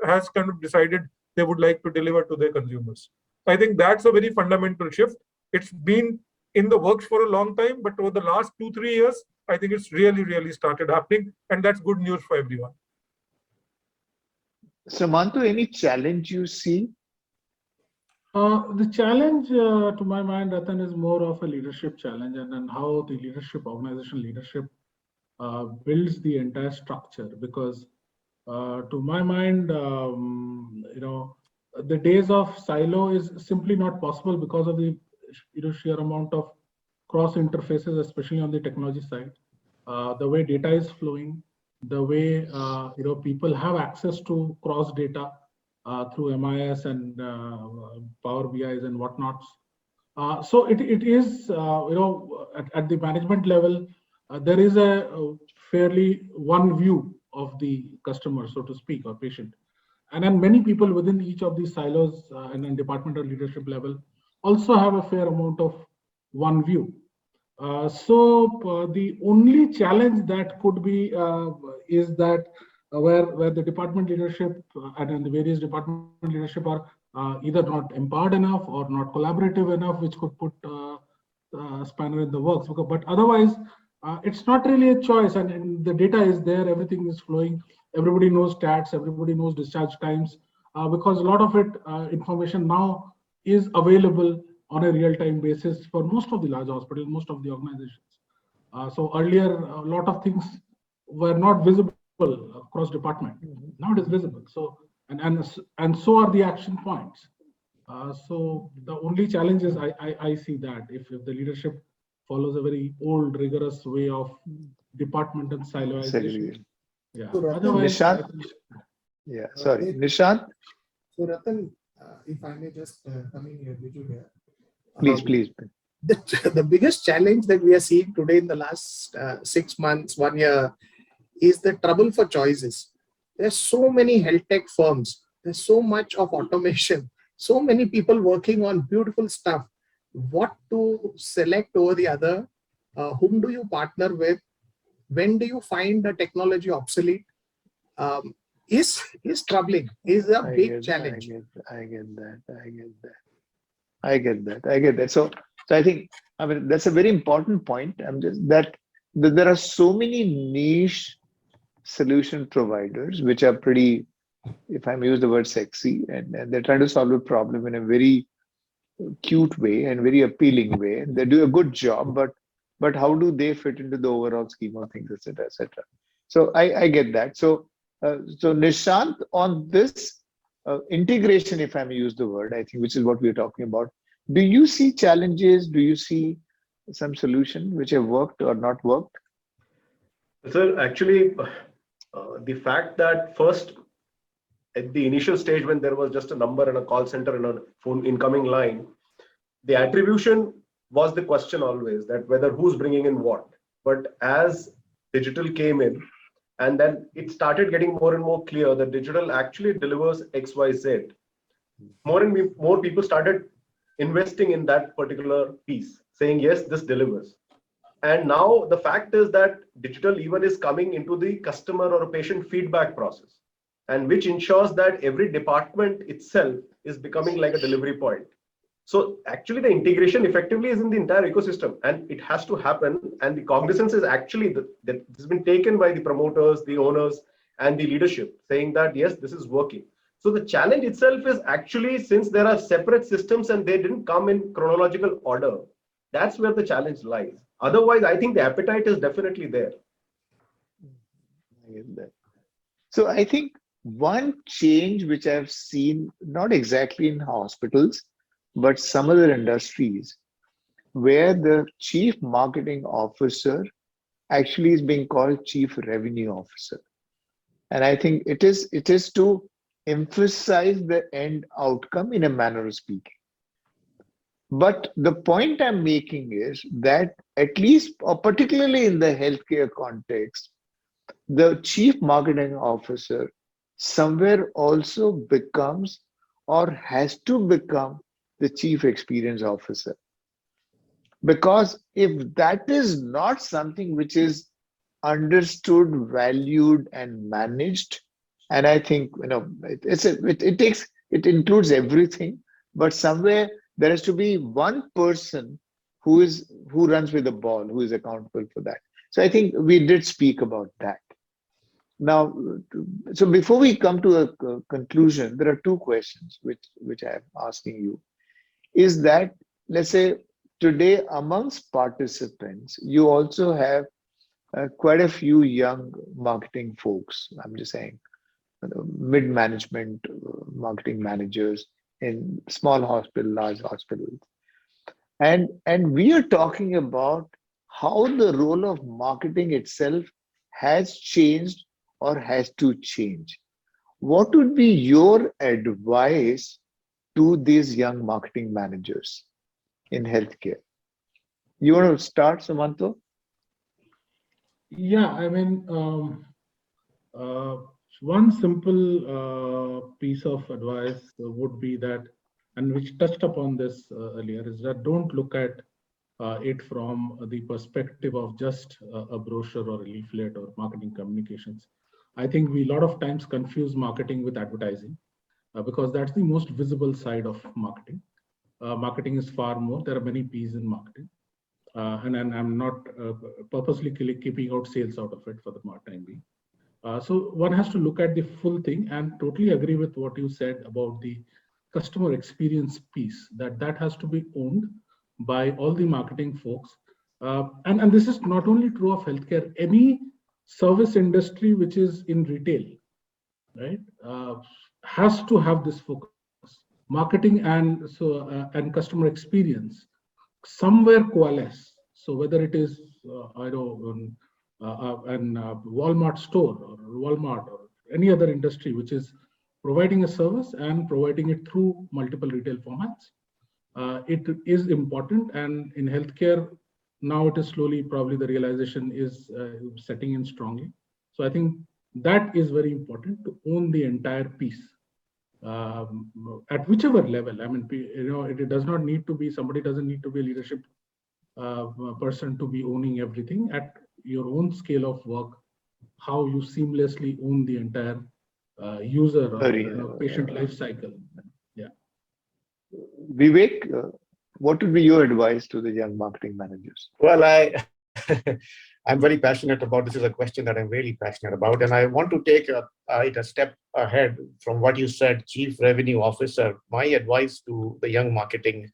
Speaker 2: has kind of decided they would like to deliver to their consumers. I think that's a very fundamental shift. It's been in the works for a long time, but over the last 2-3 years, I think it's really started happening, and that's good news for everyone.
Speaker 4: Sumanta, any challenge you see?
Speaker 5: The challenge, to my mind, Ratan, is more of a leadership challenge, and how the organization leadership builds the entire structure. Because, to my mind, the days of silo is simply not possible because of the sheer amount of cross interfaces, especially on the technology side. The way data is flowing, the way people have access to cross data through MIS and Power BIs and whatnots. So it is, at the management level, there is a fairly one view of the customer, so to speak, or patient. And then many people within each of these silos and then departmental leadership level also have a fair amount of one view. So the only challenge that could be is that where the department leadership and the various department leadership are either not empowered enough or not collaborative enough, which could put spanner in the works. But otherwise, it's not really a choice, and the data is there, everything is flowing, everybody knows stats, everybody knows discharge times, because a lot of it information now is available on a real-time basis for most of the large hospitals, most of the organizations. So earlier, a lot of things were not visible across department. Now it is visible. So and so are the action points. So the only challenge is I see that if the leadership follows a very old, rigorous way of department and siloization. Yeah.
Speaker 7: So Ratan,
Speaker 5: Otherwise,
Speaker 4: Nishant? Yeah, sorry. Nishant?
Speaker 7: So Ratan, if I may just come in here, Biju here.
Speaker 4: Please.
Speaker 7: The biggest challenge that we are seeing today in the last 6 months, 1 year, is the trouble for choices. There's so many health tech firms. There's so much of automation. So many people working on beautiful stuff. What to select over the other? Whom do you partner with? When do you find the technology obsolete? Is troubling. Is a big challenge.
Speaker 4: I get that. So I think, that's a very important point. That there are so many niche solution providers which are pretty, if I may use the word, sexy, and they're trying to solve a problem in a very cute way and very appealing way. They do a good job, but how do they fit into the overall scheme of things, etc., etc. So I get that. So Nishant, on this integration, if I may use the word, I think, which is what we're talking about, do you see challenges? Do you see some solution which have worked or not worked?
Speaker 6: Sir, actually, the fact that first at the initial stage when there was just a number and a call center and a phone incoming line, the attribution was the question always, that whether who's bringing in what. But as digital came in, and then it started getting more and more clear that digital actually delivers XYZ. More and more people started investing in that particular piece, saying, yes, this delivers. And now the fact is that digital even is coming into the customer or a patient feedback process, and which ensures that every department itself is becoming like a delivery point. So actually the integration effectively is in the entire ecosystem, and it has to happen. And the cognizance is actually that has been taken by the promoters, the owners, and the leadership, saying that, yes, this is working. So the challenge itself is actually, since there are separate systems and they didn't come in chronological order, that's where the challenge lies. Otherwise, I think the appetite is definitely there.
Speaker 4: So I think one change which I've seen, not exactly in hospitals, but some other industries, where the chief marketing officer actually is being called chief revenue officer. And I think it is to emphasize the end outcome in a manner of speaking. But the point I'm making is that at least, or particularly in the healthcare context, the chief marketing officer somewhere also becomes or has to become the chief experience officer. Because if that is not something which is understood, valued, and managed, and I think it includes everything, but somewhere there has to be one person who runs with the ball, who is accountable for that. So I think we did speak about that. Now, so before we come to a conclusion, there are two questions which I am asking you. Is that, let's say, today amongst participants, you also have quite a few young marketing folks. I'm just saying, mid-management marketing managers in small hospitals, large hospitals. And we are talking about how the role of marketing itself has changed or has to change. What would be your advice to these young marketing managers in healthcare? You want to start, Sumanta?
Speaker 5: Yeah, I mean, one simple piece of advice would be that, and which touched upon this earlier, is that don't look at it from the perspective of just a brochure or a leaflet or marketing communications. I think we a lot of times confuse marketing with advertising because that's the most visible side of marketing. Marketing is far more. There are many P's in marketing. And I'm not purposely keeping out sales out of it for the time being. So one has to look at the full thing, and totally agree with what you said about the customer experience piece, that has to be owned by all the marketing folks. And this is not only true of healthcare, any service industry which is in retail, right, has to have this focus. Marketing and customer experience somewhere coalesce. So whether it is an Walmart store or Walmart or any other industry which is providing a service and providing it through multiple retail formats, it is important. And in healthcare now, it is slowly, probably the realization is setting in strongly. So I think that is very important, to own the entire piece. At whichever level, I mean, it does not need to be, somebody doesn't need to be a leadership person to be owning everything. At your own scale of work, how you seamlessly own the entire user or patient life cycle. Yeah.
Speaker 4: Vivek, what would be your advice to the young marketing managers?
Speaker 3: Well, I'm very passionate about this. Is a question that I'm really passionate about, and I want to take it a step ahead from what you said, Chief Revenue Officer. My advice to the young marketing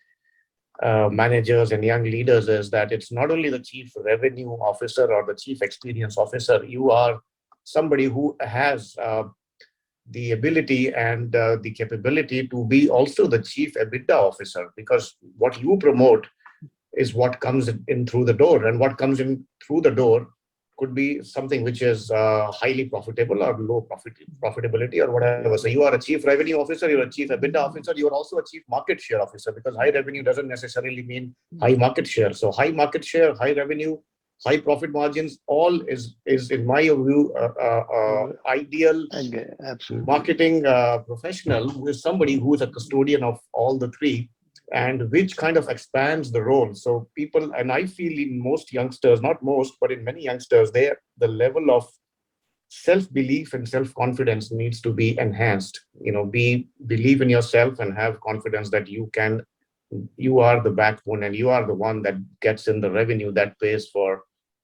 Speaker 3: managers and young leaders is that it's not only the Chief Revenue Officer or the Chief Experience Officer. You are somebody who has the ability and the capability to be also the Chief EBITDA Officer, because what you promote is what comes in through the door, and what comes in through the door could be something which is highly profitable or low profitability or whatever. So you are a chief revenue officer, you're a chief EBITDA officer, you are also a chief market share officer, because high revenue doesn't necessarily mean high market share. So high market share, high revenue, high profit margins, all is in my view, ideal
Speaker 4: Absolutely.
Speaker 3: marketing professional who is somebody who is a custodian of all the three, and which kind of expands the role. So people, and I feel in most youngsters, not most, but in many youngsters, the level of self-belief and self-confidence needs to be enhanced. Believe in yourself and have confidence that you are the backbone and you are the one that gets in the revenue that pays for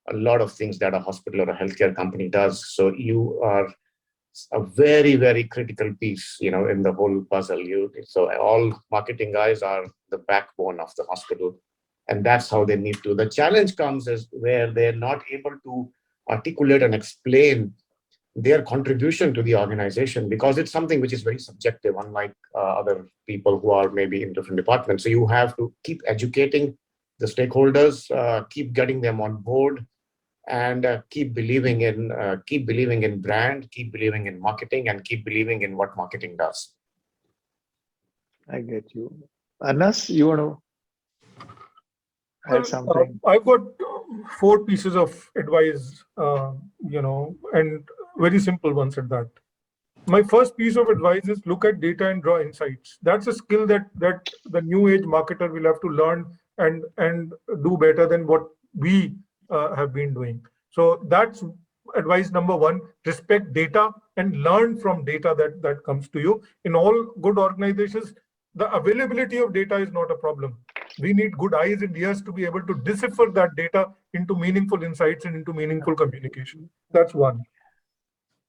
Speaker 3: a lot of things that a hospital or a healthcare company does. So you are a very, very critical piece, in the whole puzzle. So all marketing guys are the backbone of the hospital, and that's how they need to. The challenge comes is where they're not able to articulate and explain their contribution to the organization, because it's something which is very subjective, unlike other people who are maybe in different departments. So you have to keep educating the stakeholders, keep getting them on board, and keep believing in brand, keep believing in marketing, and keep believing in what marketing does.
Speaker 4: I get you. Anas, you want to add something?
Speaker 2: I've got 4 pieces of advice, and very simple ones at that. My first piece of advice is look at data and draw insights. That's a skill that the new age marketer will have to learn and do better than what we have been doing. So that's advice number 1. Respect data and learn from data that comes to you. In all good organizations, the availability of data is not a problem. We need good eyes and ears to be able to decipher that data into meaningful insights and into meaningful communication. That's one.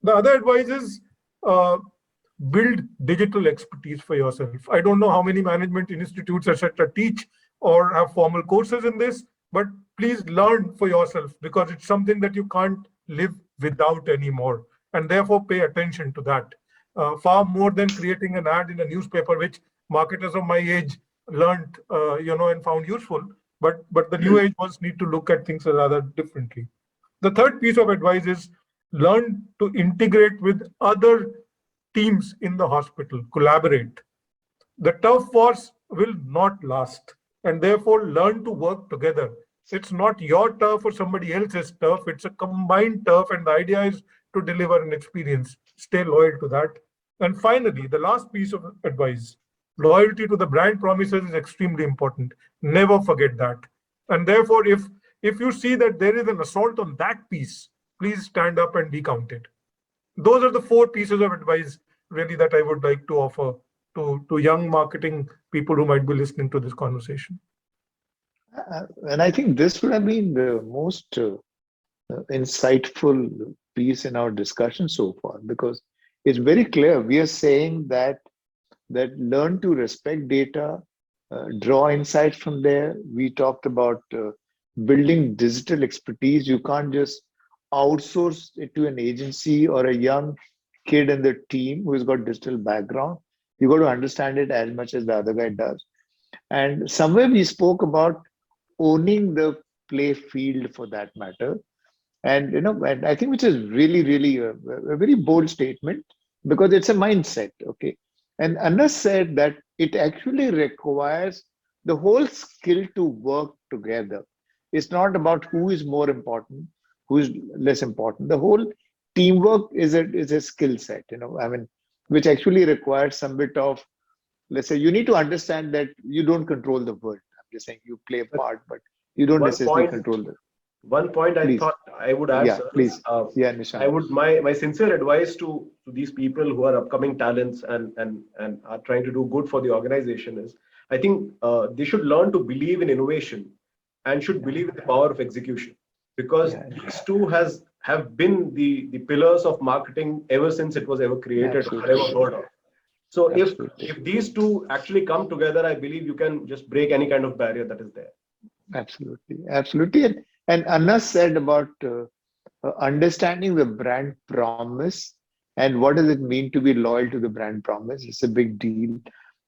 Speaker 2: The other advice is build digital expertise for yourself. I don't know how many management institutes, etc., teach or have formal courses in this, but please learn for yourself, because it's something that you can't live without anymore, and therefore pay attention to that. Far more than creating an ad in a newspaper, which marketers of my age learned, and found useful. But the new age ones need to look at things rather differently. The third piece of advice is learn to integrate with other teams in the hospital, collaborate. The turf wars will not last, and therefore learn to work together. It's not your turf or somebody else's turf, it's a combined turf, and the idea is to deliver an experience. Stay loyal to that. And finally, the last piece of advice, loyalty to the brand promises is extremely important. Never forget that. And therefore, if you see that there is an assault on that piece, please stand up and decount it. Those are the 4 pieces of advice really that I would like to offer to young marketing people who might be listening to this conversation.
Speaker 4: And I think this would have been the most insightful piece in our discussion so far, because it's very clear. We are saying that learn to respect data, draw insights from there. We talked about building digital expertise. You can't just outsource it to an agency or a young kid in the team who has got digital background. You got to understand it as much as the other guy does. And somewhere we spoke about owning the play field, for that matter. And and I think which is really, really a very bold statement, because it's a mindset. Okay. And Anas said that it actually requires the whole skill to work together. It's not about who is more important, who is less important. The whole teamwork is a skill set, which actually requires some bit of, let's say, you need to understand that you don't control the world. I'm just saying you play a part, but you don't necessarily control the.
Speaker 6: One point I thought I would add,
Speaker 4: yeah,
Speaker 6: sir,
Speaker 4: please. Yeah, Nishant.
Speaker 6: I would my sincere advice to these people who are upcoming talents and are trying to do good for the organization is, I think they should learn to believe in innovation and should believe in the power of execution, because these two have been the pillars of marketing ever since it was ever created or ever heard of. So if these two actually come together, I believe you can just break any kind of barrier that is there.
Speaker 4: Absolutely. And Anas said about understanding the brand promise and what does it mean to be loyal to the brand promise. It's a big deal.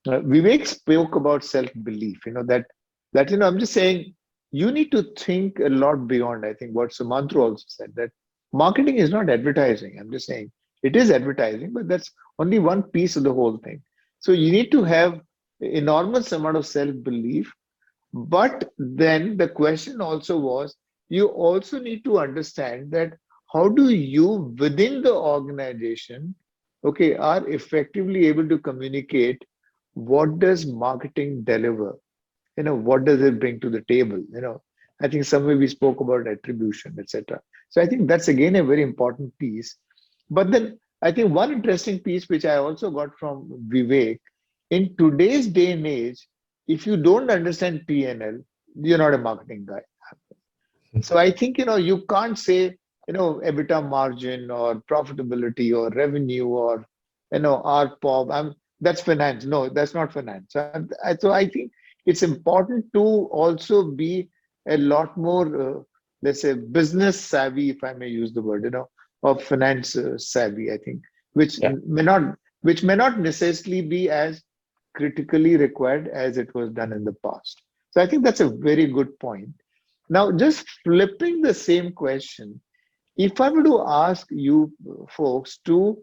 Speaker 4: Vivek spoke about self-belief, that I'm just saying, you need to think a lot beyond, I think, what Sumantro also said, that marketing is not advertising. I'm just saying it is advertising, but that's only one piece of the whole thing. So you need to have enormous amount of self-belief. But then the question also was, you also need to understand that how do you within the organization, okay, are effectively able to communicate what does marketing deliver? What does it bring to the table? I think somewhere we spoke about attribution, etc. So I think that's again a very important piece. But then I think one interesting piece which I also got from Vivek, in today's day and age, if you don't understand PNL, you're not a marketing guy. So I think you can't say EBITDA margin or profitability or revenue or RPOB. That's finance. No, that's not finance. So I think it's important to also be a lot more, let's say, business savvy, if I may use the word, or finance savvy. I think, which
Speaker 3: Yeah.
Speaker 4: may not necessarily be as critically required as it was done in the past. So I think that's a very good point. Now, just flipping the same question, if I were to ask you folks to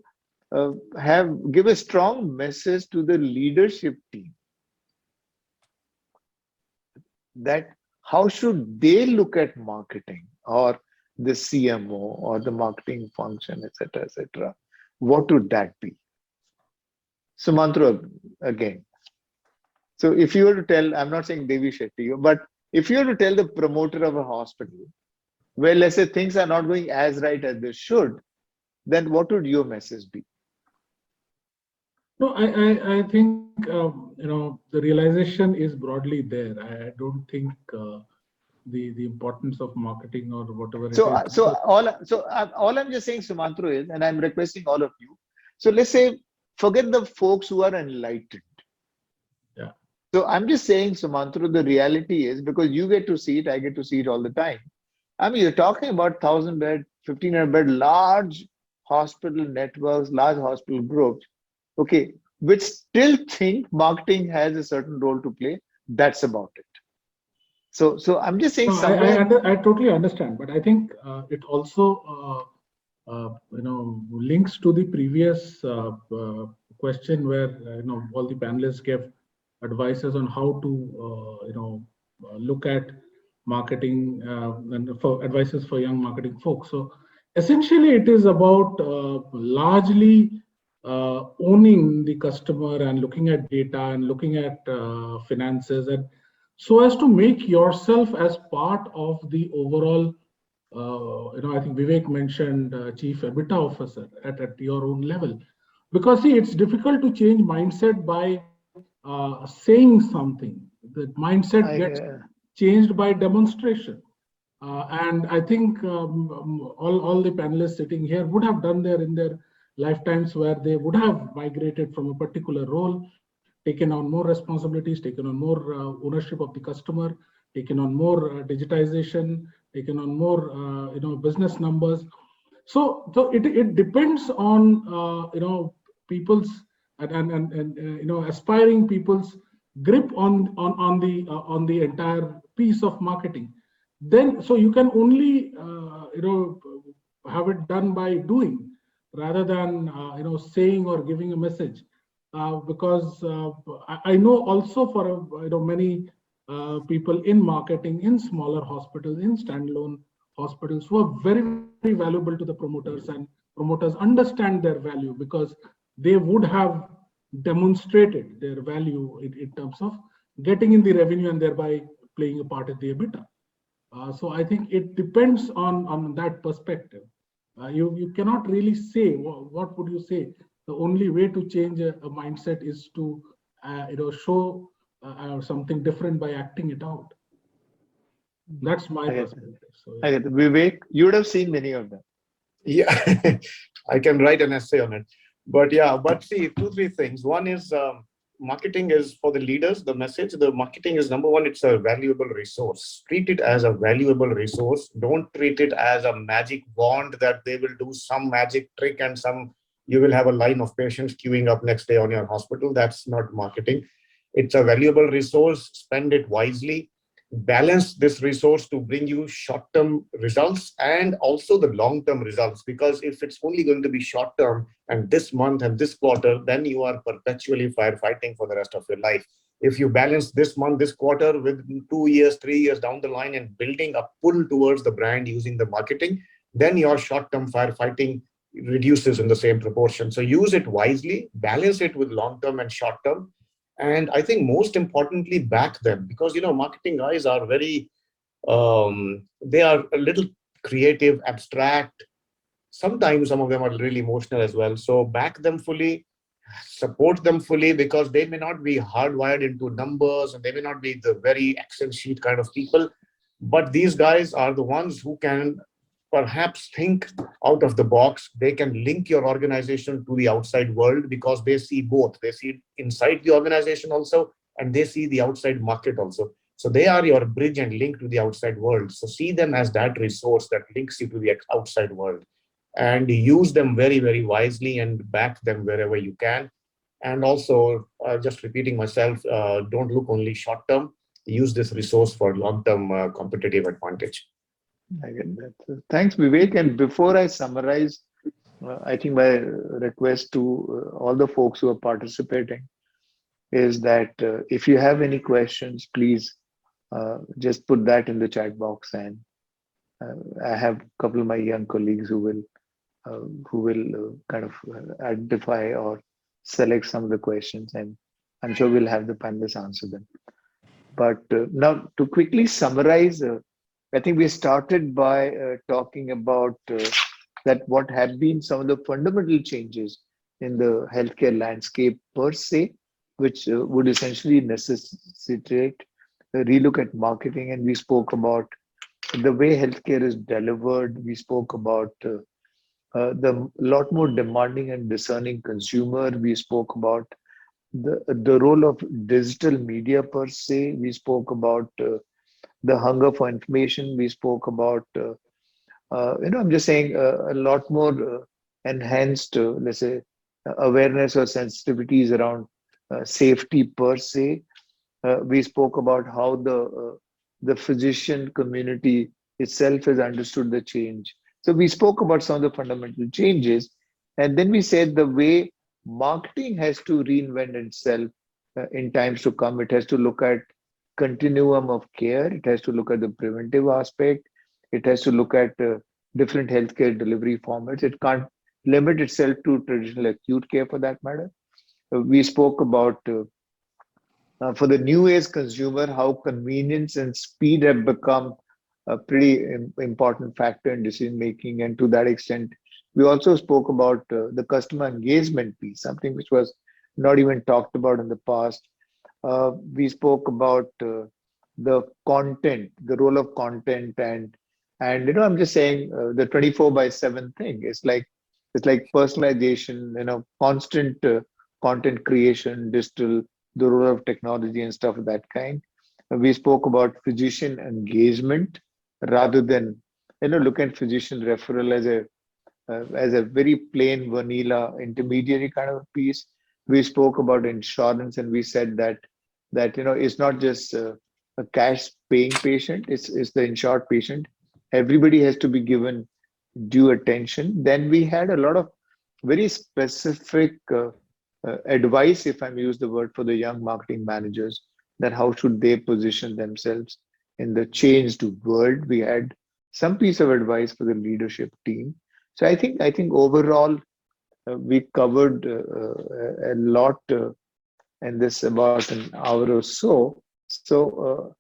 Speaker 4: give a strong message to the leadership team, that how should they look at marketing or the CMO or the marketing function, etc., etc., what would that be? Sumantro, again. So if you were to tell, I'm not saying Devi Shetty, but if you were to tell the promoter of a hospital, where let's say things are not going as right as they should, then what would your message be?
Speaker 5: No, I think the realization is broadly there. I don't think the importance of marketing or whatever it is.
Speaker 4: All I'm just saying, Sumantro, is, and I'm requesting all of you. So let's say, forget the folks who are enlightened.
Speaker 5: Yeah.
Speaker 4: So I'm just saying, Sumantro, the reality is, because you get to see it, I get to see it all the time. I mean, you're talking about 1,000 bed, 1,500 bed, large hospital networks, large hospital groups, okay, which still think marketing has a certain role to play. That's about it. So I'm just saying,
Speaker 5: no, I totally understand, but I think it also links to the previous question where all the panelists gave advices on how to look at marketing and for advices for young marketing folks. So essentially, it is about largely owning the customer and looking at data and looking at finances, and so as to make yourself as part of the overall. I think Vivek mentioned chief EBITDA officer at your own level, because see, it's difficult to change mindset by saying something. The mindset gets changed by demonstration. And I think all the panelists sitting here would have done there in their lifetimes, where they would have migrated from a particular role, taken on more responsibilities, taken on more ownership of the customer, taken on more digitization, taken on more business numbers. So it depends on people's and aspiring people's grip on the entire piece of marketing. Then so you can only have it done by doing rather than saying or giving a message. Because I know also for many people in marketing, in smaller hospitals, in standalone hospitals, who are very, very valuable to the promoters, and promoters understand their value because they would have demonstrated their value in terms of getting in the revenue and thereby playing a part in the EBITDA. So I think it depends on that perspective. You cannot really say, what would you say? The only way to change a mindset is to show something different by acting it out. That's my perspective. So,
Speaker 4: I get it. Vivek, you would have seen many of them.
Speaker 3: Yeah, I can write an essay on it. But see, 2-3 things. One is marketing is for the leaders, the message. The marketing is number one, it's a valuable resource. Treat it as a valuable resource. Don't treat it as a magic wand that they will do some magic trick and you will have a line of patients queuing up next day on your hospital. That's not marketing. It's a valuable resource. Spend it wisely. balance this resource to bring you short-term results and also the long-term results. Because if it's only going to be short-term and this month and this quarter, then you are perpetually firefighting for the rest of your life. If you balance this month, this quarter with 2 years, 3 years down the line and building a pull towards the brand using the marketing, then your short-term firefighting reduces in the same proportion. So use it wisely, balance it with long-term and short-term. And I think most importantly, back them, because, marketing guys are very, they are a little creative, abstract. Sometimes some of them are really emotional as well. So back them fully, support them fully, because they may not be hardwired into numbers and they may not be the very Excel sheet kind of people. But these guys are the ones who can perhaps think out of the box. They can link your organization to the outside world because they see both. They see inside the organization also, and they see the outside market also. So they are your bridge and link to the outside world. So see them as that resource that links you to the outside world, and use them very, very wisely and back them wherever you can. And also, just repeating myself, don't look only short term. Use this resource for long-term competitive advantage.
Speaker 4: I get that. Thanks, Vivek. And before I summarize, I think my request to all the folks who are participating is that if you have any questions, please just put that in the chat box. And I have a couple of my young colleagues who will kind of identify or select some of the questions, and I'm sure we'll have the panelists answer them. But now to quickly summarize, I think we started by talking about that what have been some of the fundamental changes in the healthcare landscape per se, which would essentially necessitate a relook at marketing. And we spoke about the way healthcare is delivered. We spoke about the lot more demanding and discerning consumer. We spoke about the role of digital media per se. We spoke about the hunger for information. We spoke about, I'm just saying a lot more enhanced, let's say, awareness or sensitivities around safety per se. We spoke about how the physician community itself has understood the change. So we spoke about some of the fundamental changes. And then we said the way marketing has to reinvent itself in times to come. It has to look at continuum of care. It has to look at the preventive aspect. It has to look at different healthcare delivery formats. It can't limit itself to traditional acute care for that matter. We spoke about for the new age consumer, how convenience and speed have become a pretty important factor in decision making. And to that extent, we also spoke about the customer engagement piece, something which was not even talked about in the past. We spoke about the content, the role of content, and I'm just saying the 24/7 thing. It's like personalization, constant content creation, digital, the role of technology and stuff of that kind. We spoke about physician engagement rather than look at physician referral as a very plain vanilla intermediary kind of piece. We spoke about insurance, and we said that it's not just a cash paying patient, it's the insured patient. Everybody has to be given due attention. Then we had a lot of very specific advice, if I may use the word, for the young marketing managers, that how should they position themselves in the changed world. We had some piece of advice for the leadership team. So I think overall we covered a lot in this about an hour or so. So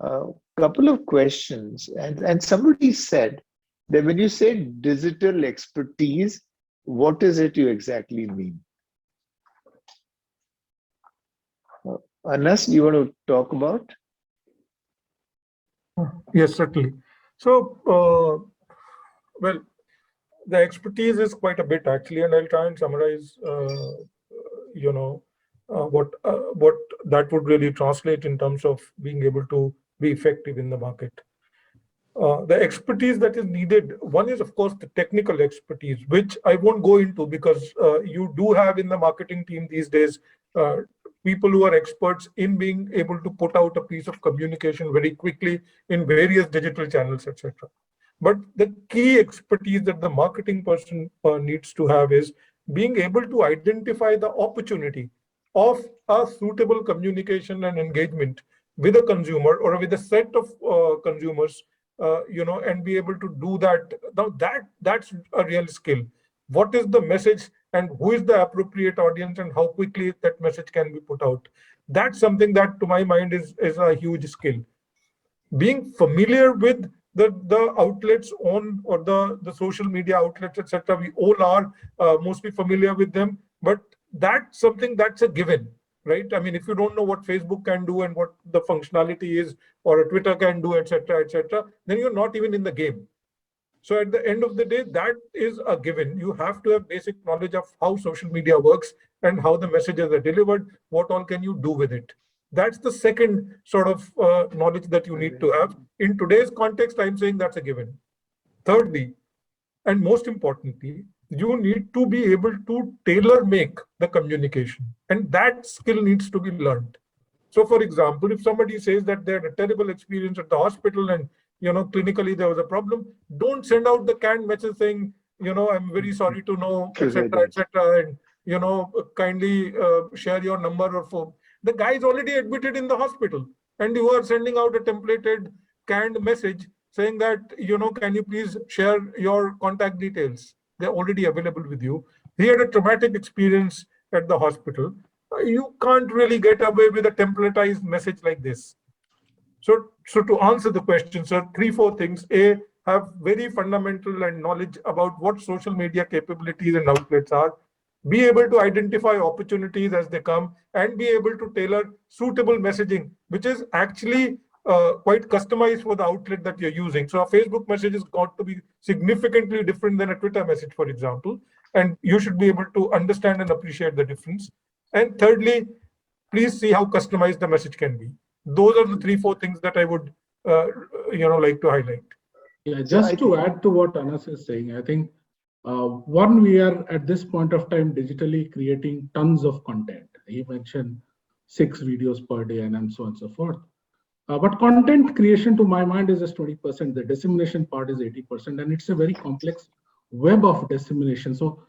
Speaker 4: a couple of questions, and somebody said that when you say digital expertise, what is it you exactly mean? Anas, you want to talk about?
Speaker 2: Yes, certainly. So, well, the expertise is quite a bit actually, and I'll try and summarize, what that would really translate in terms of being able to be effective in the market. The expertise that is needed, one is of course the technical expertise, which I won't go into because you do have in the marketing team these days people who are experts in being able to put out a piece of communication very quickly in various digital channels, etc. But the key expertise that the marketing person needs to have is being able to identify the opportunity of a suitable communication and engagement with a consumer or with a set of consumers, and be able to do that. Now that's a real skill. What is the message and who is the appropriate audience and how quickly that message can be put out? That's something that, to my mind, is a huge skill. Being familiar with the outlets on, or the social media outlets, etc. We all are mostly familiar with them, but that's something that's a given, right? I mean, if you don't know what Facebook can do and what the functionality is, or a Twitter can do, etc., then you're not even in the game. So at the end of the day, that is a given. You have to have basic knowledge of how social media works and how the messages are delivered. What all can you do with it? That's the second sort of knowledge that you need to have. In today's context, I'm saying that's a given. Thirdly, and most importantly, you need to be able to tailor make the communication. And that skill needs to be learned. So for example, if somebody says that they had a terrible experience at the hospital and clinically there was a problem, don't send out the canned message saying, I'm very sorry to know, etc., and kindly share your number or phone. The guy is already admitted in the hospital, and you are sending out a templated canned message saying that, can you please share your contact details? They're already available with you. He had a traumatic experience at the hospital. You can't really get away with a templatized message like this. So to answer the question, sir, 3-4 things. A, have very fundamental and knowledge about what social media capabilities and outlets are. Be able to identify opportunities as they come, and be able to tailor suitable messaging, which is actually quite customized for the outlet that you're using. So a Facebook message has got to be significantly different than a Twitter message, for example, and you should be able to understand and appreciate the difference. And thirdly, please see how customized the message can be. Those are the 3-4 things that I would, like to highlight.
Speaker 5: Yeah, just to add to what Anas is saying, I think one, we are at this point of time digitally creating tons of content. He mentioned 6 videos per day and so on and so forth. But content creation, to my mind, is just 20%. The dissemination part is 80%, and it's a very complex web of dissemination. So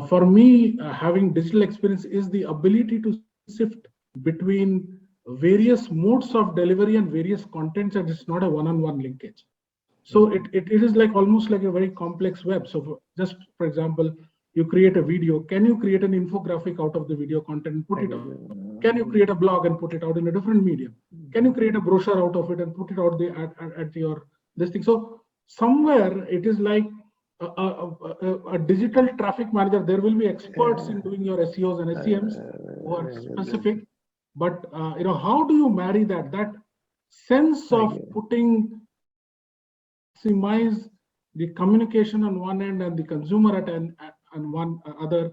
Speaker 5: for me, having digital experience is the ability to sift between various modes of delivery and various contents, and it's not a one-on-one linkage. So it is like almost like a very complex web. So just for example, you create a video. Can you create an infographic out of the video content and put it out? Can you create a blog and put it out in a different medium? Can you create a brochure out of it and put it out at your this thing? So somewhere it is like a digital traffic manager. There will be experts in doing your SEOs and SEMs who are specific. But how do you marry that sense of putting, maximize the communication on one end and the consumer at one other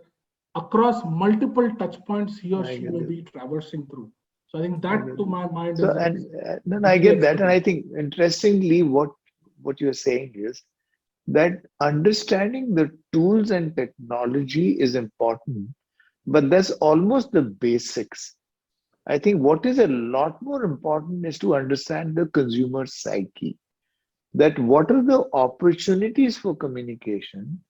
Speaker 5: across multiple touch points he or she will be traversing through. So I think that, to my mind,
Speaker 4: so,
Speaker 5: is
Speaker 4: and I get that, and I think interestingly what you're saying is that understanding the tools and technology is important, but that's almost the basics. I think what is a lot more important is to understand the consumer psyche, that what are the opportunities for communication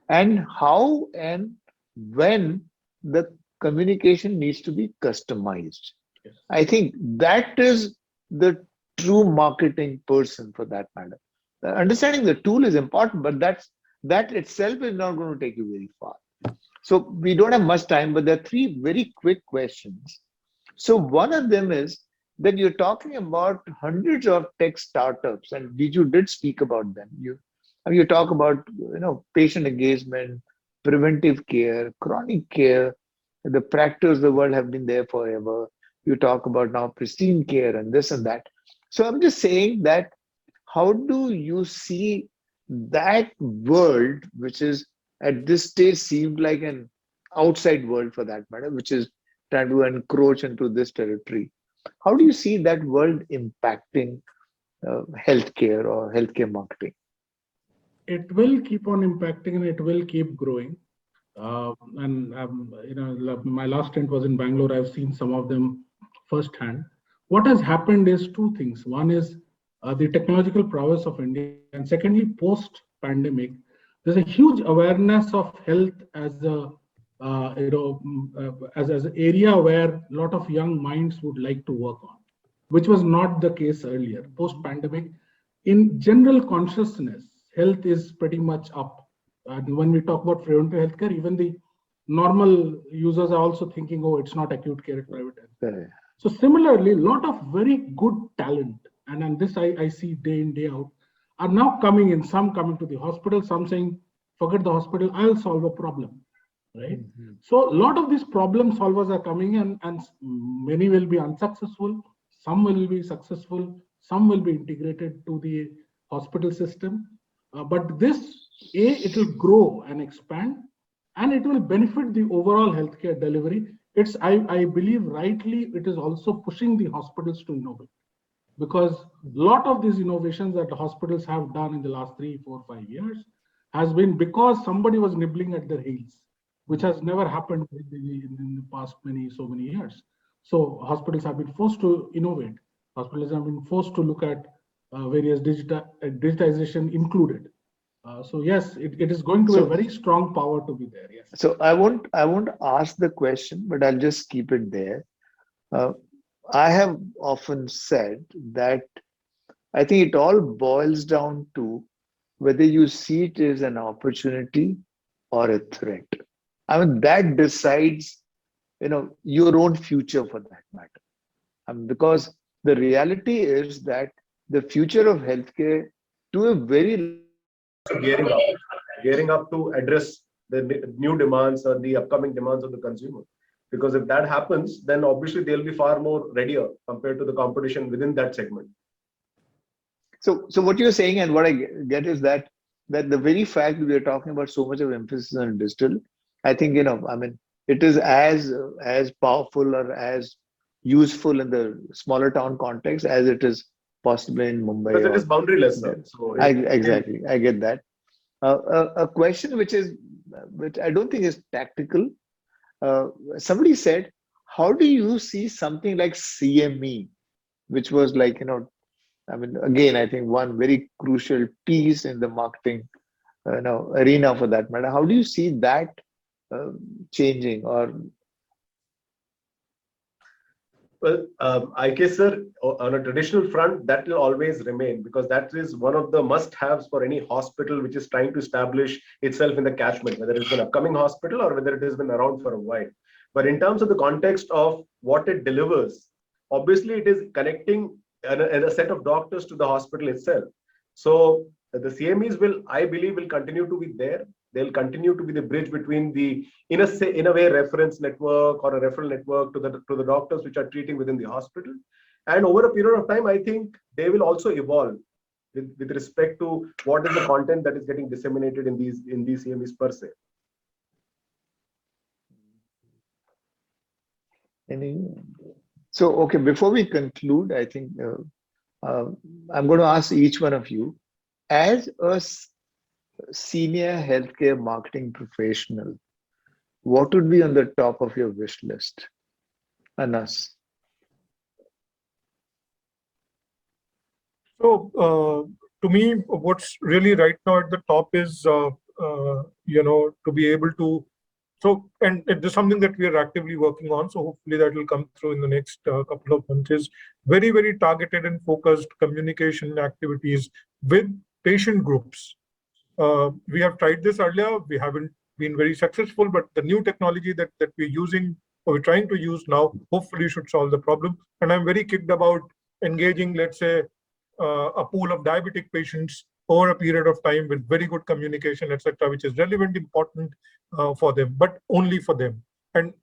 Speaker 4: and how and when the communication needs to be customized.
Speaker 5: Yes.
Speaker 4: I think that is the true marketing person for that matter. Understanding the tool is important, but that itself is not going to take you very far. So we don't have much time, but there are 3 very quick questions. So one of them is that you're talking about hundreds of tech startups, and Biju did speak about them. You talk about patient engagement, preventive care, chronic care. The practices of the world have been there forever. You talk about now pristine care and this and that. So I'm just saying that how do you see that world, which is at this stage seemed like an outside world for that matter, which is trying to encroach into this territory? How do you see that world impacting healthcare or healthcare marketing?
Speaker 5: It will keep on impacting and it will keep growing. My last stint was in Bangalore. I've seen some of them firsthand. What has happened is two things. One is the technological prowess of India, and secondly, post-pandemic, there's a huge awareness of health as as an area where a lot of young minds would like to work on, which was not the case earlier. Post-pandemic, in general consciousness, health is pretty much up. And when we talk about preventive healthcare, even the normal users are also thinking, oh, it's not acute care, it's private health. So similarly, a lot of very good talent, and this I see day in, day out, are now coming in, some coming to the hospital, some saying, forget the hospital, I'll solve a problem, right? So a lot of these problem solvers are coming in, and many will be unsuccessful, some will be successful, some will be integrated to the hospital system. But this, it will grow and expand, and it will benefit the overall healthcare delivery. I believe rightly, it is also pushing the hospitals to innovate, because a lot of these innovations that the hospitals have done in the last 3, 4, 5 years has been because somebody was nibbling at their heels, which has never happened in the past so many years. So hospitals have been forced to innovate. Hospitals have been forced to look at various digitization included. So yes, it is going to be a very strong power to be there. Yes.
Speaker 4: So I won't ask the question, but I'll just keep it there. I have often said that I think it all boils down to whether you see it as an opportunity or a threat. I mean, that decides, your own future for that matter. Because the reality is that the future of healthcare, to a very
Speaker 6: gearing up to address the new demands or the upcoming demands of the consumer. Because if that happens, then obviously they'll be far more readier compared to the competition within that segment.
Speaker 4: So what you're saying, and what I get is that the very fact that we are talking about so much of emphasis on digital, I think, it is as powerful or as useful in the smaller town context as it is possibly in Mumbai.
Speaker 6: Because it is boundaryless, sir. So
Speaker 4: exactly, I get that. A question which I don't think is tactical. Somebody said, how do you see something like CME, which was like, again, I think one very crucial piece in the marketing arena for that matter. How do you see that changing? Or
Speaker 6: well, I guess, sir, on a traditional front, that will always remain, because that is one of the must-haves for any hospital which is trying to establish itself in the catchment, whether it's an upcoming hospital or whether it has been around for a while. But in terms of the context of what it delivers, obviously it is connecting a set of doctors to the hospital itself. So the CMEs I believe, will continue to be there. They'll continue to be the bridge between the, in a way, reference network or a referral network to the doctors which are treating within the hospital. And over a period of time, I think they will also evolve with respect to what is the content that is getting disseminated in these CMEs per se.
Speaker 4: So, okay, before we conclude, I think I'm going to ask each one of you, as a senior healthcare marketing professional, what would be on the top of your wish list? Anas.
Speaker 2: So, to me, what's really right now at the top is, to be able to. So, and it is something that we are actively working on. So hopefully that will come through in the next couple of months. Is very, very targeted and focused communication activities with patient groups. We have tried this earlier. We haven't been very successful, but the new technology that we're using, or we're trying to use now, hopefully should solve the problem. And I'm very kicked about engaging, let's say, a pool of diabetic patients over a period of time with very good communication, etc., which is relevant, important for them, but only for them. And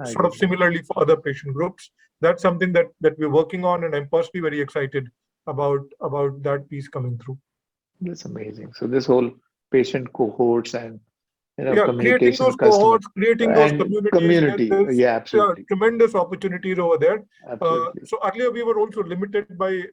Speaker 2: sort of similarly for other patient groups. That's something that we're working on, and I'm personally very excited about that piece coming through.
Speaker 4: That's amazing. So this whole patient cohorts and
Speaker 2: Yeah, creating
Speaker 4: communication
Speaker 2: those
Speaker 4: with customers
Speaker 2: cohorts, creating those
Speaker 4: and
Speaker 2: communities,
Speaker 4: community.
Speaker 2: there's
Speaker 4: Yeah, absolutely.
Speaker 2: tremendous opportunities over there.
Speaker 4: Absolutely.
Speaker 2: So earlier we were also limited by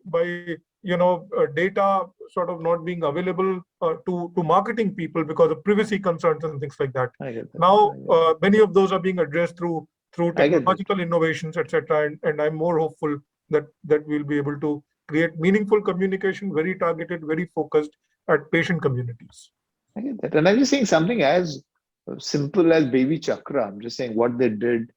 Speaker 2: data sort of not being available to marketing people because of privacy concerns and things like that.
Speaker 4: I get that.
Speaker 2: Now many of those are being addressed through
Speaker 4: I get that.
Speaker 2: technological innovations, etc. And I'm more hopeful that we'll be able to create meaningful communication, very targeted, very focused at patient communities.
Speaker 4: I get that. And I'm just saying something as simple as Baby Chakra. I'm just saying what they did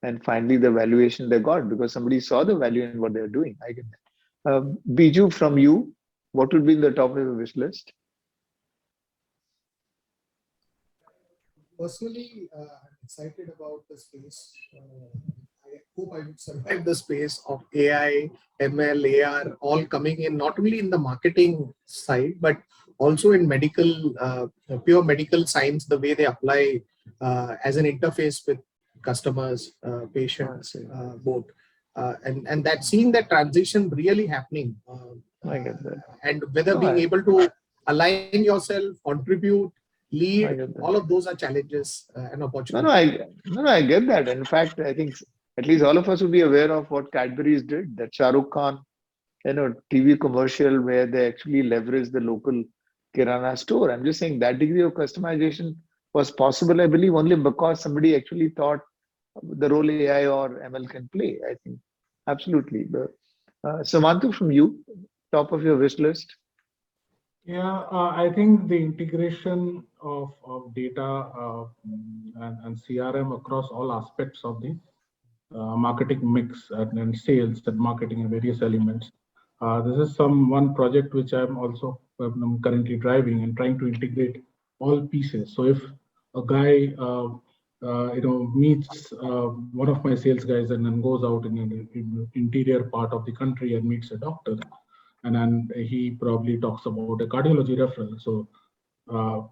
Speaker 4: and finally the valuation they got because somebody saw the value in what they're doing. I get that. Biju, from you, what would be in the top of your wish list?
Speaker 7: Personally, I'm excited about the space. I hope I would survive the space of AI, ML, AR, all coming in, not only in the marketing side, but also in medical, pure medical science, the way they apply as an interface with customers, patients, both. And that seeing that transition really happening.
Speaker 4: I get that.
Speaker 7: And whether being able to align yourself, contribute, lead, all of those are challenges and opportunities.
Speaker 4: I get that. In fact, I think at least all of us will be aware of what Cadbury's did, that Shah Rukh Khan, TV commercial where they actually leveraged the local Kirana store. I'm just saying that degree of customization was possible, I believe, only because somebody actually thought the role AI or ML can play. I think absolutely. Sumantu, from you, top of your wish list.
Speaker 5: Yeah, I think the integration of data and CRM across all aspects of the marketing mix and sales and marketing and various elements. This is one project which I'm also currently driving and trying to integrate all pieces. So if a guy meets one of my sales guys and then goes out in an interior part of the country and meets a doctor, and then he probably talks about a cardiology referral. So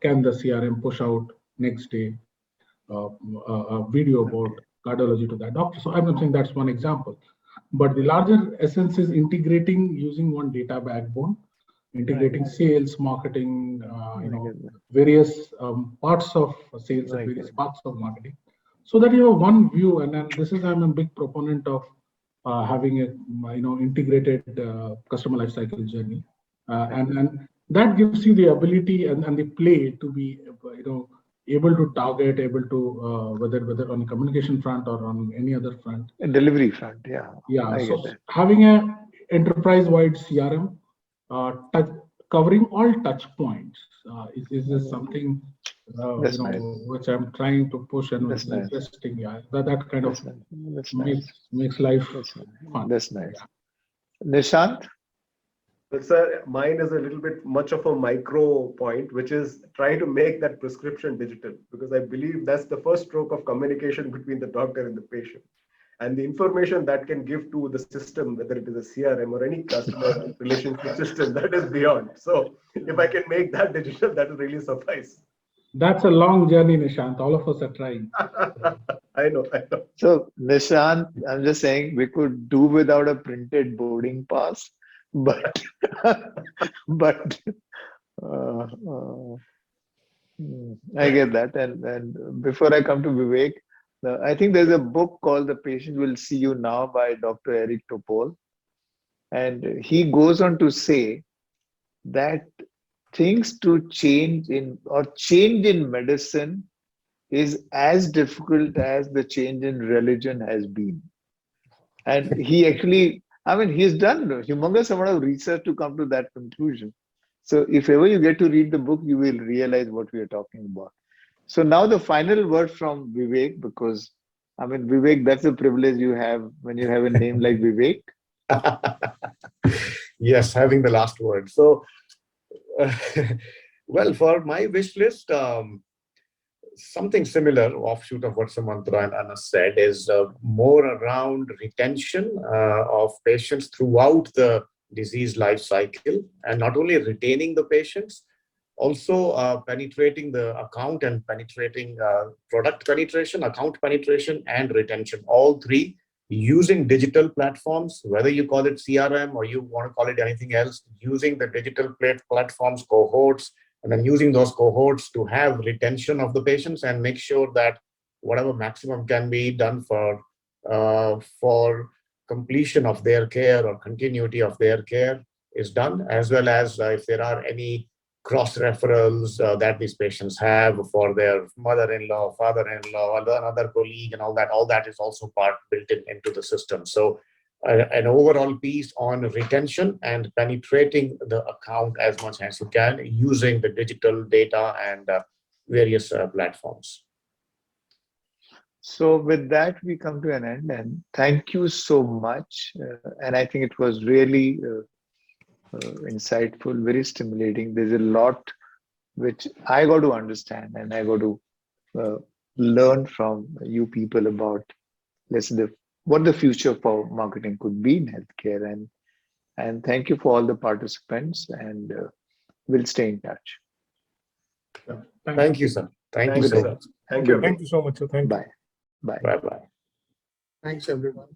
Speaker 5: can the CRM push out next day a video about cardiology to that doctor? So I'm saying that's one example. But the larger essence is integrating using one data backbone, integrating sales, marketing, various parts of sales and various parts of marketing, so that you have one view. And then I'm a big proponent of having a integrated customer lifecycle journey, and that gives you the ability and the play to be able to target, able to whether on the communication front or on any other front,
Speaker 4: delivery front.
Speaker 5: So having a enterprise-wide CRM covering all touch points is this something which I'm trying to push and which is interesting. That kind of makes life fun.
Speaker 4: That's nice. Nishant?
Speaker 6: But sir, mine is a little bit much of a micro point, which is try to make that prescription digital, because I believe that's the first stroke of communication between the doctor and the patient. And the information that can give to the system, whether it is a CRM or any customer relationship system, that is beyond. So if I can make that digital, that will really suffice.
Speaker 5: That's a long journey, Nishant. All of us are trying.
Speaker 6: I know.
Speaker 4: So Nishant, I'm just saying we could do without a printed boarding pass, but I get that. And before I come to Vivek, I think there's a book called The Patient Will See You Now by Dr. Eric Topol. And he goes on to say that things to change in medicine is as difficult as the change in religion has been. And he actually, he's done a humongous amount of research to come to that conclusion. So if ever you get to read the book, you will realize what we are talking about. So now the final word from Vivek, because Vivek, that's a privilege you have when you have a name like Vivek.
Speaker 3: Yes, having the last word. So, well, for my wish list, something similar, offshoot of what Sumanta and Anna said, is more around retention of patients throughout the disease life cycle, and not only retaining the patients, also penetrating the account and penetrating product penetration, account penetration, and retention, all three using digital platforms, whether you call it CRM or you want to call it anything else, using the digital platforms, cohorts, and then using those cohorts to have retention of the patients and make sure that whatever maximum can be done for completion of their care or continuity of their care is done, as well as if there are any cross referrals that these patients have for their mother-in-law, father-in-law, another colleague, and all that is also built into the system. So an overall piece on retention and penetrating the account as much as you can using the digital data and various platforms.
Speaker 4: So with that, we come to an end, and thank you so much. And I think it was really insightful, very stimulating. There's a lot which I got to understand, and I got to learn from you people about, let's say, what the future for marketing could be in healthcare. And thank you for all the participants, and we'll stay in touch.
Speaker 3: Thank you, sir. Thank you so much.
Speaker 6: Thank you.
Speaker 2: Thank you so much, sir. Thank you.
Speaker 4: Bye. Bye.
Speaker 3: Bye-bye.
Speaker 7: Thanks, everyone.